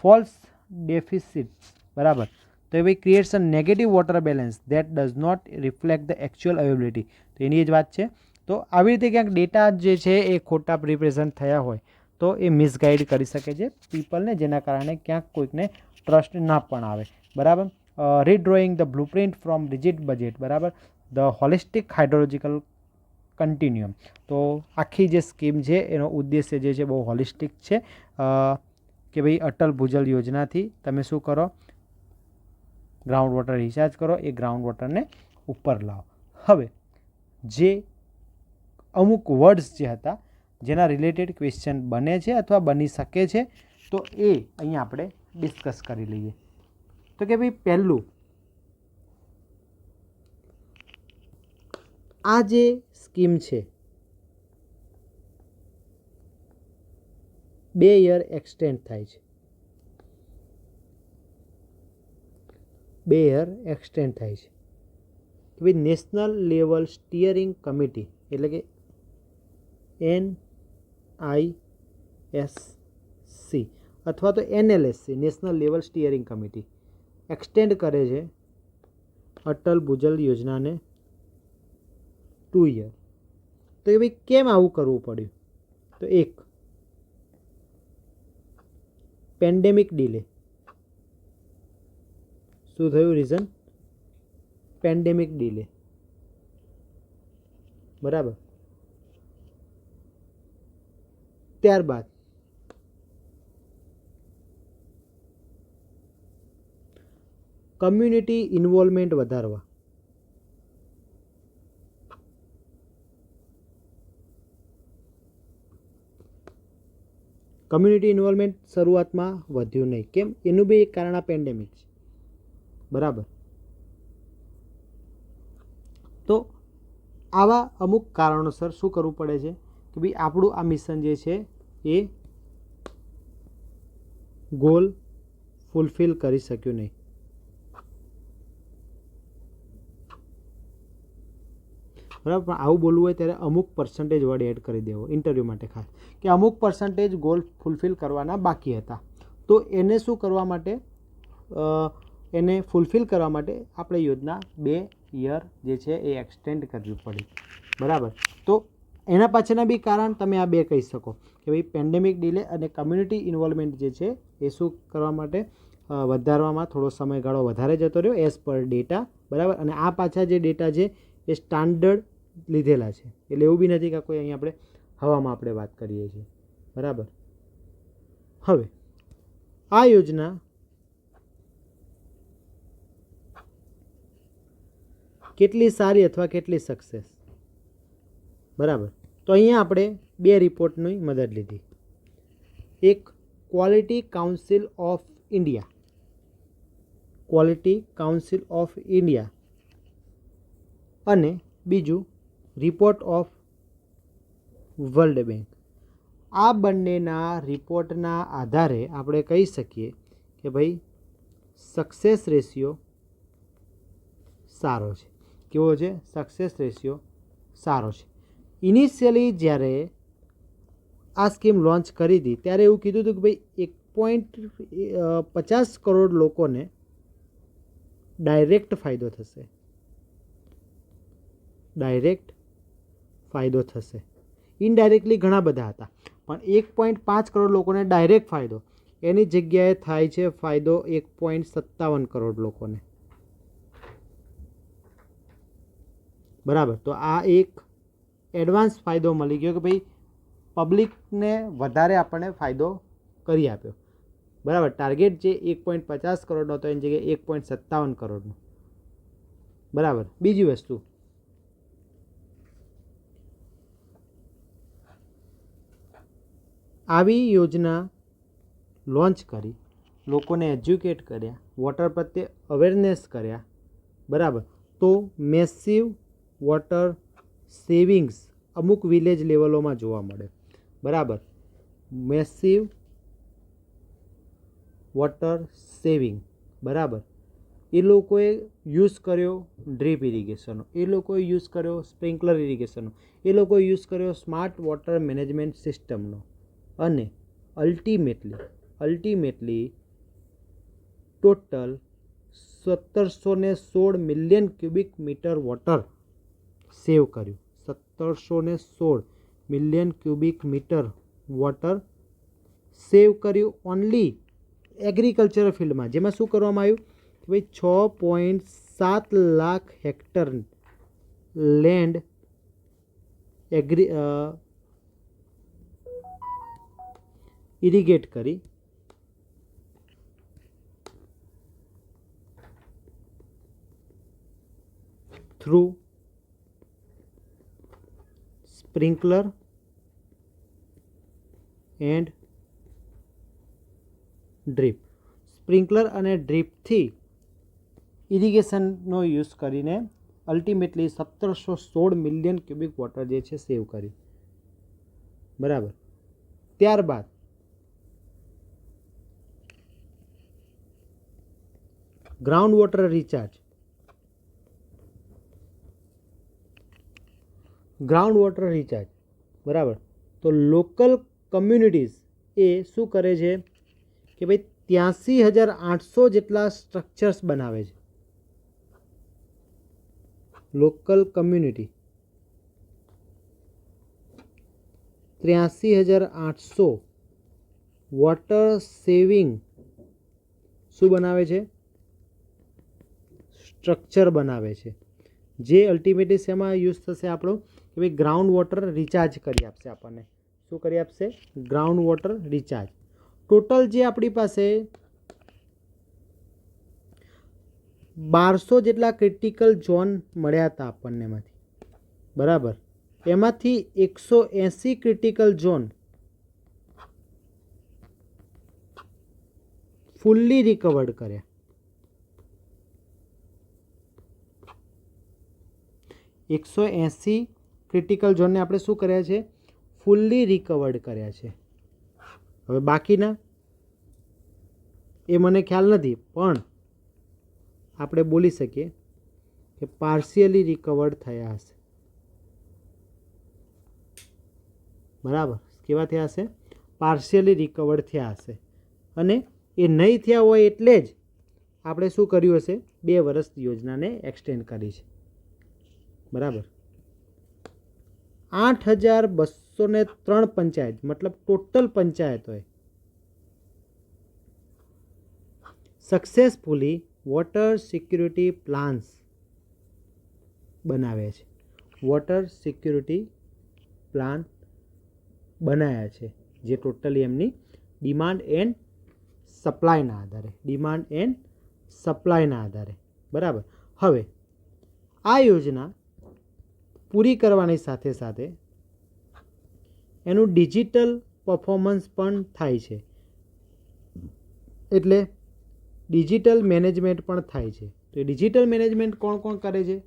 ફોલ્સ ડેફિસિટ, બરાબર, તો એ ભાઈ creates a negative water balance that does not reflect the actual availability. તો એની જ વાત છે. તો આવી રીતે ક્યાંક ડેટા જે છે એ ખોટા રિપ્રેઝન્ટ થયા હોય તો એ મિસગાઈડ કરી શકે છે પીપલને, જેના કારણે ક્યાંક કોઈકને ટ્રસ્ટ ના પણ આવે, બરાબર. Redrawing the blueprint from rigid budget, બરાબર, ધ હોલિસ્ટિક હાઇડ્રોલોજીકલ કન્ટિન્યુઅમ. તો આખી જે સ્કીમ છે એનો ઉદ્દેશ્ય જે છે બહુ હોલિસ્ટિક છે કે ભાઈ અટલ ભૂજલ યોજનાથી તમે શું કરો, ગ્રાઉન્ડ વોટર રિચાર્જ કરો, એ ગ્રાઉન્ડ વોટરને ઉપર લાવો. હવે જે અમુક વર્ડ્સ જે હતા જેના રિલેટેડ ક્વેશ્ચન બને છે અથવા બની શકે છે તો એ અહીંયા આપણે ડિસ્કસ કરી લઈએ. તો કે ભાઈ પહેલું, આ જે સ્કીમ છે 2 યર એક્સટેન્ડ થાય છે, 2 યર એક્સટેન્ડ થાય છે કે ભાઈ નેશનલ લેવલ સ્ટીયરિંગ કમિટી એટલે કે NISC અથવા તો NLSC national level steering committee extend કરે છે અટલ ભૂજલ યોજનાને 2 યર. તો એ ભાઈ કેમ આવું કરવું પડ્યું? તો એક, પેન્ડેમિક ડિલે. શું થયું રીઝન? પેન્ડેમિક ડિલે, બરાબર. ત્યારબાદ કમ્યુનિટી ઇન્વોલ્વમેન્ટ વધારવા. કમ્યુનિટી ઇન્વોલ્વમેન્ટ શરૂઆતમાં વધ્યું નહીં. કેમ? એનું બી એક કારણ આ પેન્ડેમિક છે, બરાબર. તો આવા અમુક કારણોસર શું કરવું પડે છે કે ભાઈ આપણું આ મિશન જે છે એ ગોલ ફૂલફિલ કરી શક્યું નહીં. બરાબર. પણ આવું બોલવું હોય ત્યારે અમુક પર્સન્ટેજ વર્ડ એડ કરી દેવો ઇન્ટરવ્યૂ માટે ખાસ, કે અમુક પર્સન્ટેજ ગોલ ફૂલફિલ કરવાના બાકી હતા. તો એને શું કરવા માટે, એને ફૂલફિલ કરવા માટે આપણે યોજના 2 યર જે છે એ એક્સટેન્ડ કરવી પડી, બરાબર. તો એના પાછળના બી કારણ તમે આ બે કહી શકો કે ભાઈ પેન્ડેમિક ડિલે અને કમ્યુનિટી ઇન્વોલ્વમેન્ટ જે છે એ શું કરવા માટે વધારવામાં થોડો સમયગાળો વધારે જતો રહ્યો એઝ પર ડેટા, બરાબર. અને આ પાછા જે ડેટા છે એ સ્ટાન્ડર્ડ લીધેલા છે, એટલે એવું બી નથી કે કોઈ અહીં આપણે હવામાં આપણે વાત કરીએ છીએ, બરાબર. હવે આ યોજના કેટલી સારી અથવા કેટલી સક્સેસ, બરાબર. તો અહીંયા આપણે 2 રિપોર્ટની મદદ લીધી. એક quality council of India, quality council of India, અને બીજું રિપોર્ટ ઓફ વર્લ્ડ બેંક. આ બંનેના રિપોર્ટના આધારે આપણે કહી શકીએ કે ભાઈ સક્સેસ રેશિયો સારો છે. કેવો છે? સક્સેસ રેશિયો સારો છે. ઇનિશિયલી જ્યારે આ સ્કીમ લોન્ચ કરી હતી ત્યારે એવું કીધું હતું કે ભાઈ 1.50 કરોડ લોકોને ડાયરેક્ટ ફાયદો થશે, ડાયરેક્ટ ફાયદો થશે. ઇનડાયરેક્ટલી ઘણા બધા હતા, પણ 1.5 કરોડ લોકોને ડાયરેક્ટ ફાયદો. એની જગ્યાએ થાય છે ફાયદો 1.57 કરોડ લોકોને. બરાબર. તો આ એક એડવાન્સ ફાયદો મળી ગયો કે ભાઈ પબ્લિકને વધારે આપણને ફાયદો કરી આપ્યો. બરાબર. ટાર્ગેટ જે 1.50 કરોડનો હતો એની જગ્યાએ 1.57 કરોડનો. બરાબર. બીજી વસ્તુ, આવી યોજના લોન્ચ કરી, લોકોને એજ્યુકેટ કર્યા, વોટર પ્રત્યે અવેરનેસ કર્યા. બરાબર. તો મેસિવ વોટર સેવિંગ્સ અમુક વિલેજ લેવલોમાં જોવા મળે. બરાબર. Massive water saving. બરાબર. એ લોકોએ યુઝ કર્યો ડ્રીપ ઇરિગેશનનો, એ લોકોએ યુઝ કર્યો સ્પ્રિંકલર ઇરિગેશનનો, એ લોકોએ યુઝ કર્યો સ્માર્ટ વોટર મેનેજમેન્ટ સિસ્ટમનો, અને ultimately total 1716 million cubic metre water save કર્યું. 1716 million cubic metre water save કર્યું ઓનલી એગ્રીકલ્ચર ફિલ્ડમાં. જેમાં શું કરવામાં આવ્યું કે ભાઈ 6.7 લાખ હેક્ટર લેન્ડ ઇરિગેટ કરી through sprinkler and drip. Sprinkler અને ડ્રીપથી ઇરિગેશનનો યુઝ કરીને અલ્ટિમેટલી 1716 મિલિયન ક્યુબિક વોટર જે છે સેવ કર્યું. બરાબર. ત્યારબાદ ગ્રાઉન્ડ વોટર રિચાર્જ. બરાબર. તો લોકલ કમ્યુનિટીઝ એ શું કરે છે કે ભાઈ 83,800 જેટલા સ્ટ્રક્ચર્સ બનાવે છે. લોકલ કમ્યુનિટી 83,800 વોટર સેવિંગ શું બનાવે છે? સ્ટ્રક્ચર બનાવે છે. જે અલ્ટિમેટલી શેમાં યુઝ થશે આપણો કે ભાઈ ગ્રાઉન્ડ વોટર રિચાર્જ કરી આપશે આપણને. શું કરી આપશે? Ground water recharge. ટોટલ જે આપણી પાસે 1200 જેટલા ક્રિટિકલ ઝોન મળ્યા હતા આપણને એમાંથી. બરાબર. એમાંથી 180 ક્રિટિકલ ઝોન ફૂલ્લી રિકવર્ડ કર્યા. 180 ક્રિટિકલ ઝોનને આપણે શું કર્યા છે? ફૂલ્લી રિકવર્ડ કર્યા છે. હવે બાકીના એ મને ખ્યાલ નથી, પણ આપણે બોલી શકીએ કે પાર્શિયલી રિકવર્ડ થયા હશે. બરાબર. કેવા થયા હશે? પાર્શિયલી રિકવર્ડ થયા હશે. અને એ નહીં થયા હોય એટલે જ આપણે શું કર્યું હશે? 2 વર્ષ યોજનાને એક્સટેન્ડ કરી છે. બરાબર. 8,203 પંચાયત, મતલબ ટોટલ પંચાયતોએ સક્સેસફુલી વોટર સિક્યુરિટી પ્લાન્સ બનાવ્યા છે. વોટર સિક્યુરિટી પ્લાન બનાવ્યા છે, જે ટોટલી એમની ડિમાન્ડ એન્ડ સપ્લાયના આધારે. બરાબર. હવે આ યોજના પૂરી કરવાની સાથે સાથે એનું ડિજિટલ પરફોર્મન્સ પણ થાય છે. એટલે ડિજિટલ મેનેજમેન્ટ પણ થાય છે. તો એ ડિજિટલ મેનેજમેન્ટ કોણ કોણ કરે છે?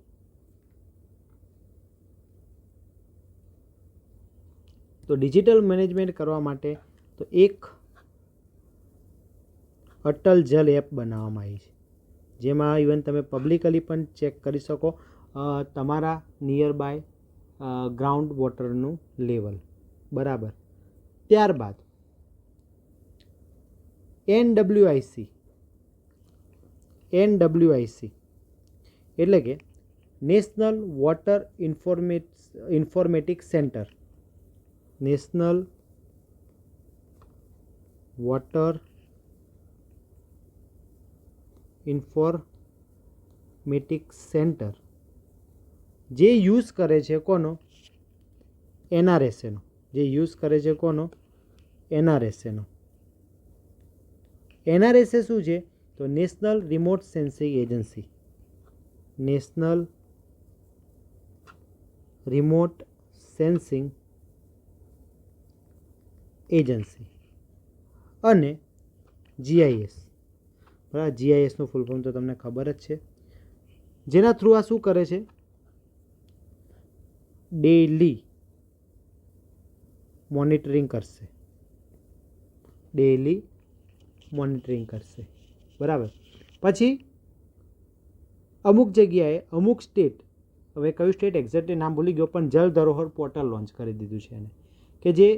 તો ડિજિટલ મેનેજમેન્ટ કરવા માટે તો એક અટલ જલ એપ બનાવવામાં આવી છે, જેમાં ઇવન તમે પબ્લિકલી પણ ચેક કરી શકો તમારા નિયર બાય ગ્રાઉન્ડ વોટરનું લેવલ. બરાબર. ત્યારબાદ NWIC એટલે કે national water informatics centre. National water informatic centre જે યુઝ કરે છે કોનો? NRSAનો. જે યુઝ કરે છે કોનો? NRSAનો. NRSA શું છે? તો national remote sensing agency. National remote sensing agency. અને GIS. બરાબર, GISનું ફૂલ ફોર્મ તો તમને ખબર જ છે. જેના થ્રુ આ શું કરે છે? ડેઇલી મોનિટરિંગ કરશે. ડેઇલી મોનિટરિંગ કરશે. બરાબર. પછી અમુક જગ્યાએ અમુક સ્ટેટ, હવે કયું સ્ટેટ એક્ઝેક્ટલી નામ ભૂલી ગયો, પણ જળ ધરોહર પોર્ટલ લોન્ચ કરી દીધું છે એને, કે જે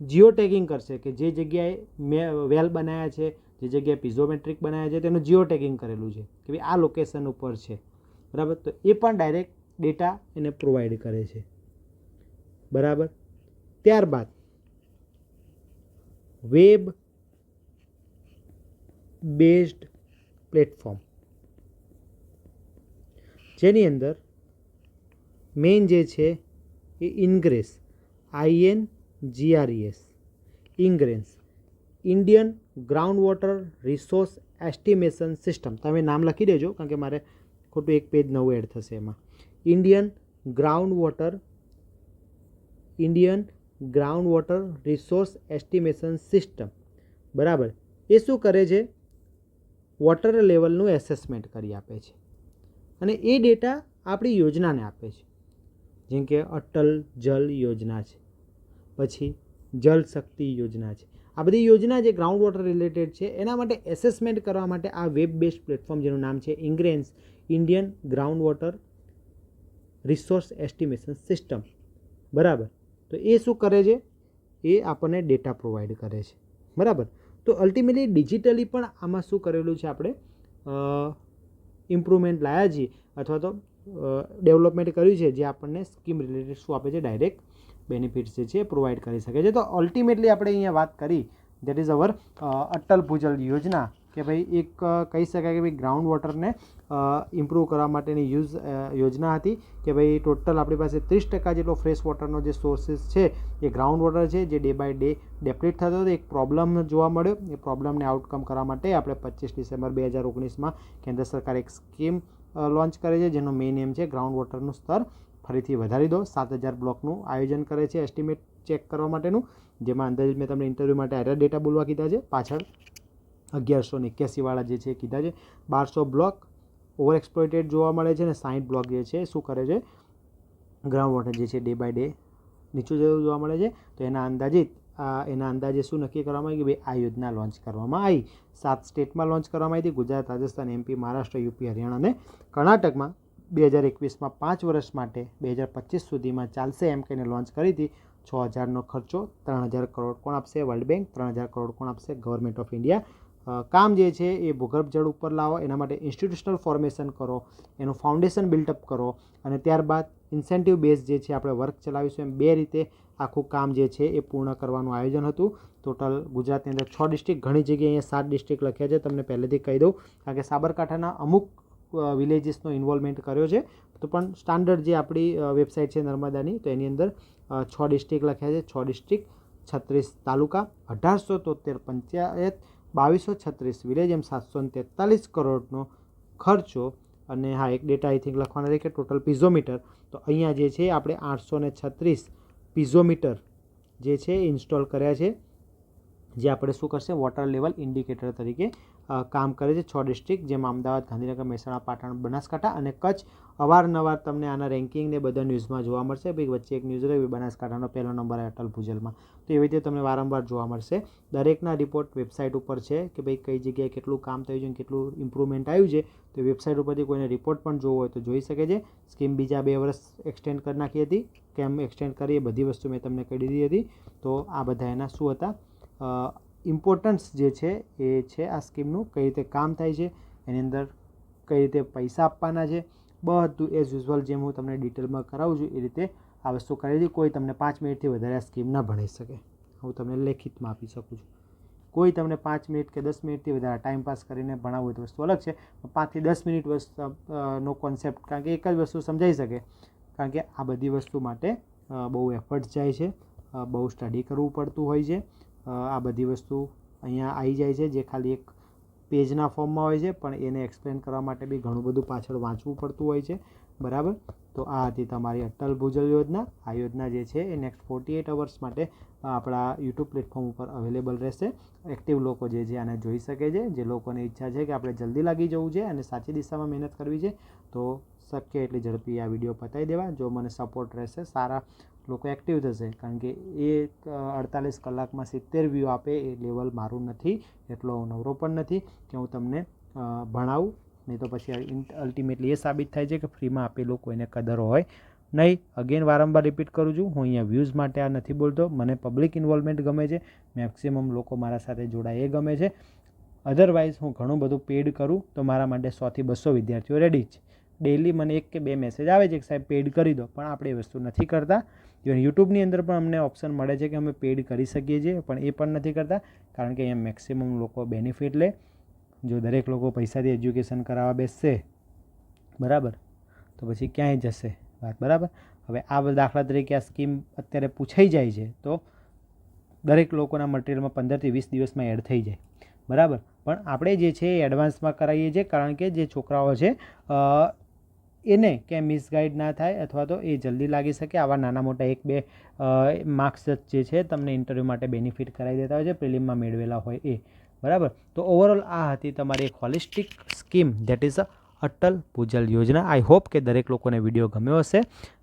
જીઓ ટેગિંગ કરશે, કે જે જગ્યાએ વેલ બનાવ્યા છે, જે જગ્યાએ પિઝોમેટ્રિક બનાવ્યા છે, તેનું જીઓ ટેગિંગ કરેલું છે કે ભાઈ આ લોકેશન ઉપર છે. બરાબર. તો એ પણ ડાયરેક્ટ ડેટા એને પ્રોવાઈડ કરે છે. બરાબર. ત્યારબાદ વેબ બેઝડ પ્લેટફોર્મ, જેની અંદર મેઇન જે છે એ INGRES, INGRES, INGRES, Indian ground water resource estimation system. તમે નામ લખી દેજો કારણ કે મારે ખોટું એક પેજ નવું એડ થશે એમાં. Indian ground water resource estimation system. બરાબર. એ શું કરે છે? વોટર લેવલનું એસેસમેન્ટ કરી આપે છે અને એ ડેટા આપણી યોજનાને આપે છે. જેમ કે અટલ જલ યોજના છે, પછી જલ શક્તિ યોજના છે. આ બધી યોજના જે ગ્રાઉન્ડ વોટર રિલેટેડ છે એના માટે એસેસમેન્ટ કરવા માટે આ વેબ બેઝડ પ્લેટફોર્મ, જેનું નામ છે INGRES, Indian ground water resource estimation system. બરાબર. તો એ શું કરે છે? એ આપણને ડેટા પ્રોવાઈડ કરે છે. બરાબર. તો અલ્ટિમેટલી ડિજિટલી પણ આમાં શું કરેલું છે? આપણે ઇમ્પ્રુવમેન્ટ લાવ્યા છીએ અથવા તો ડેવલપમેન્ટ કર્યું છે, જે આપણને સ્કીમ રિલેટેડ શું આપે છે? ડાયરેક્ટ બેનિફિટ્સ જે છે પ્રોવાઈડ કરી શકે છે. તો અલ્ટિમેટલી આપણે અહીંયા વાત કરી, that is our Atal Bhujal યોજના, કે ભાઈ એક કહી શકાય કે ભાઈ ગ્રાઉન્ડ વોટરને ઇમ્પ્રૂવ કરવા માટેની યોજના હતી, કે ભાઈ ટોટલ આપણી પાસે 30% જેટલો ફ્રેશ વોટરનો જે સોર્સિસ છે એ ગ્રાઉન્ડ વોટર છે, જે ડે બાય ડે ડેપ્લીટ થતો હતો. એક પ્રોબ્લેમ જોવા મળ્યો. એ પ્રોબ્લેમને આઉટકમ કરવા માટે આપણે 25 ડિસેમ્બર 2019માં કેન્દ્ર સરકાર એક સ્કીમ લોન્ચ કરે છે, જેનો મેઇન એમ છે ગ્રાઉન્ડ વોટરનું સ્તર ફરીથી વધારી દો. 7000 બ્લોકનું આયોજન કરે છે એસ્ટિમેટ ચેક કરવા માટેનું, જેમાં અંદાજિત મેં તમને ઇન્ટરવ્યૂ માટે આટલા ડેટા બોલવા કીધા છે. પાછળ 1181 વાળા જે છે કીધા છે. 1200 બ્લોક ઓવર એક્સપ્લોઇટેડ જોવા મળે છે અને 60 બ્લોક જે છે શું કરે છે? ગ્રાઉન્ડ વોટર જે છે ડે બાય ડે નીચું જતું જોવા મળે છે. તો એના અંદાજે શું નક્કી કરવામાં આવ્યું કે ભાઈ આ યોજના લોન્ચ કરવામાં આવી. 7 સ્ટેટમાં લોન્ચ કરવામાં આવી હતી: ગુજરાત, રાજસ્થાન, MP, મહારાષ્ટ્ર, UP, હરિયાણા અને કર્ણાટકમાં. 2021માં 5 વર્ષ માટે 2025 સુધીમાં ચાલશે એમ કહીને લોન્ચ કરી હતી. 6000નો ખર્ચો, 3000 કરોડ કોણ આપશે? World bank. 3000 કરોડ કોણ આપશે? Government of India. કામ જે છે એ ભૂગર્ભ જળ ઉપર લાવો, એના માટે ઇન્સ્ટિટ્યુશનલ ફોર્મેશન કરો, એનું ફાઉન્ડેશન બિલ્ટઅપ કરો અને ત્યારબાદ ઇન્સેન્ટિવ બેઝ જે છે આપણે વર્ક ચલાવીશું. એમ 2 રીતે આખું કામ જે છે એ પૂર્ણ કરવાનું આયોજન હતું. ટોટલ ગુજરાતની અંદર 6 ડિસ્ટ્રિક્ટ, ઘણી જગ્યાએ અહીંયા 7 ડિસ્ટ્રિક્ટ લખ્યા છે. તમને પહેલેથી કહી દઉં કારણ કે સાબરકાંઠાના અમુક વિલેજીસનો ઇન્વોલ્વમેન્ટ કર્યો છે. તો પણ સ્ટાન્ડર્ડ જે આપણી વેબસાઇટ છે નર્મદાની, તો એની અંદર 6 ડિસ્ટ્રિક્ટ લખ્યા છે. 6 ડિસ્ટ્રિક્ટ, 36 તાલુકા, 1873 પંચાયત, 2236 વિલેજ, એમ 743 કરોડનો ખર્ચો. અને હા, એક ડેટા આઈ થિંક લખવાના છે કે ટોટલ પિઝોમીટર, તો અહીંયા જે છે આપણે 836 પિઝોમીટર જે છે ઇન્સ્ટોલ કર્યા છે, જે આપણે શું કરશે? વોટર લેવલ ઇન્ડિકેટર તરીકે કામ કરે છે. 6 ડિસ્ટ્રિક્ટ, જેમાં અમદાવાદ, ગાંધીનગર, મહેસાણા, પાટણ, બનાસકાંઠા અને કચ્છ. અવારનવાર તમને આના રેન્કિંગ ને બધા ન્યૂઝમાં જોવા મળશે. ભાઈ વચ્ચે એક ન્યૂઝ રહી, બનાસકાંઠાનો પહેલો નંબર આવે અટલ ભૂજલમાં. તો એવી રીતે તમને વારંવાર જોવા મળશે. દરેકના રિપોર્ટ વેબસાઇટ ઉપર છે કે ભાઈ કઈ જગ્યાએ કેટલું કામ થયું છે, કેટલું ઇમ્પ્રુવમેન્ટ આવ્યું છે. તો વેબસાઇટ ઉપરથી કોઈને રિપોર્ટ પણ જોવો હોય તો જોઈ શકે છે. સ્કીમ બીજા 2 વર્ષ એક્સટેન્ડ કરી નાખી હતી. કેમ એક્સટેન્ડ કરી એ બધી વસ્તુ મેં તમને કહી દીધી હતી. તો આ બધા એના શું હતા? ઇમ્પોર્ટન્સ જે છે એ છે આ સ્કીમનું, કઈ રીતે કામ થાય છે, એની અંદર કઈ રીતે પૈસા આપવાના છે, બધું એઝ યુઝ્યુઅલ જેમ હું તમને ડિટેલમાં કરાવું છું એ રીતે આ વસ્તુ કરી હતી. કોઈ તમને 5 મિનિટથી વધારે આ સ્કીમ ના ભણાઈ શકે. હું તમને લેખિતમાં આપી શકું છું. કોઈ તમને 5 મિનિટ કે 10 મિનિટથી વધારે ટાઈમ પાસ કરીને ભણાવવું તો વસ્તુ અલગ છે. 5 થી 10 મિનિટ નો કોન્સેપ્ટ, કારણ કે એક જ વસ્તુ સમજાઈ શકે, કારણ કે આ બધી વસ્તુ માટે બહુ એફર્ટ જાય છે, બહુ સ્ટડી કરવું પડતું હોય છે. આ બધી વસ્તુ અહીંયા આવી જાય છે જે ખાલી એક પેજના ફોર્મમાં હોય છે, પણ એને એક્સપ્લેન કરવા માટે બી ઘણું બધું પાછળ વાંચવું પડતું હોય છે. બરાબર. તો આ હતી તમારી અટલ ભૂજલ યોજના. આ યોજના જે છે એ નેક્સ્ટ 48 અવર્સ માટે આપણા યુટ્યુબ પ્લેટફોર્મ ઉપર અવેલેબલ રહેશે. એક્ટિવ લોકો જે છે આને જોઈ શકે છે. જે લોકોને ઈચ્છા છે કે આપણે જલ્દી લાગી જવું છે અને સાચી દિશામાં મહેનત કરવી છે, તો શક્ય એટલી ઝડપી આ વિડીયો પતાવી દેવા. જો મને સપોર્ટ રહેશે, સારા લોકો એક્ટિવ થશે, કારણ કે એ 48 કલાકમાં 70 વ્યૂ આપે એ લેવલ મારું નથી, એટલો નવરો પણ નથી કે હું તમને ભણાવું. નહીં તો પછી અલ્ટિમેટલી એ સાબિત થાય છે કે ફ્રીમાં આપેલું કોઈને કદર હોય નહીં. અગેન વારંવાર રિપીટ કરું છું, હું અહીંયા વ્યૂઝ માટે આ નથી બોલતો. મને પબ્લિક ઇન્વોલ્વમેન્ટ ગમે છે, મેક્સિમમ લોકો મારા સાથે જોડાય એ ગમે છે. અધરવાઇઝ હું ઘણું બધું પેડ કરું તો મારા માટે 100 થી 200 વિદ્યાર્થીઓ રેડી છે. ડેઈલી મને 1 કે 2 મેસેજ આવે છે કે સાહેબ પેડ કરી દો, પણ આપણે એ વસ્તુ નથી કરતા. ઇવન યુટ્યુબની અંદર પણ અમને ઓપ્શન મળે છે કે અમે પેડ કરી શકીએ છીએ, પણ એ પણ નથી કરતા, કારણ કે અહીંયા મેક્સિમમ લોકો બેનિફિટ લે. જો દરેક લોકો પૈસાથી એજ્યુકેશન કરાવવા બેસશે, બરાબર, તો પછી ક્યાંય જશે વાત. બરાબર. હવે આ દાખલા તરીકે આ સ્કીમ અત્યારે પૂછાઈ જાય છે, તો દરેક લોકોના મટીરિયલમાં 15 થી 20 દિવસમાં એડ થઈ જાય. બરાબર. પણ આપણે જે છે એ એડવાન્સમાં કરાવીએ છીએ, કારણ કે જે છોકરાઓ છે એને ક્યાંય મિસગાઈડ ના થાય, અથવા તો એ જલ્દી લાગી શકે. આવા નાના મોટા 1-2 માર્ક્સ જે છે તમને ઇન્ટરવ્યૂ માટે બેનિફિટ કરાવી દેતા હોય છે, પ્રિલિમમાં મેળવેલા હોય એ. બરાબર. તો ઓવરઓલ આ હતી તમારી એક holistic scheme, that is Atal Bhujal યોજના. આઈ હોપ કે દરેક લોકોને વિડીયો ગમ્યો હશે.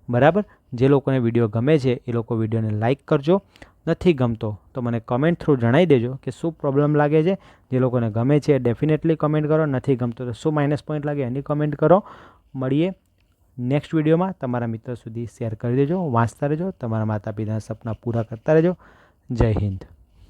બરાબર. જે લોકોને વિડીયો ગમે છે એ લોકો વિડીયોને લાઇક કરજો. નથી ગમતો તો મને કમેન્ટ થ્રુ જણાવી દેજો કે શું પ્રોબ્લેમ લાગે છે. જે લોકોને ગમે છે એ ડેફિનેટલી કમેન્ટ કરો. નથી ગમતો તો શું માઇનસ પોઈન્ટ લાગે એની કમેન્ટ કરો. મળીએ નેક્સ્ટ વિડીયોમાં. તમારા મિત્રો સુધી શેર કરી દેજો, વાંચતા રહેજો, તમારા માતા પિતાના સપના પૂરા કરતા રહેજો. જય હિન્દ.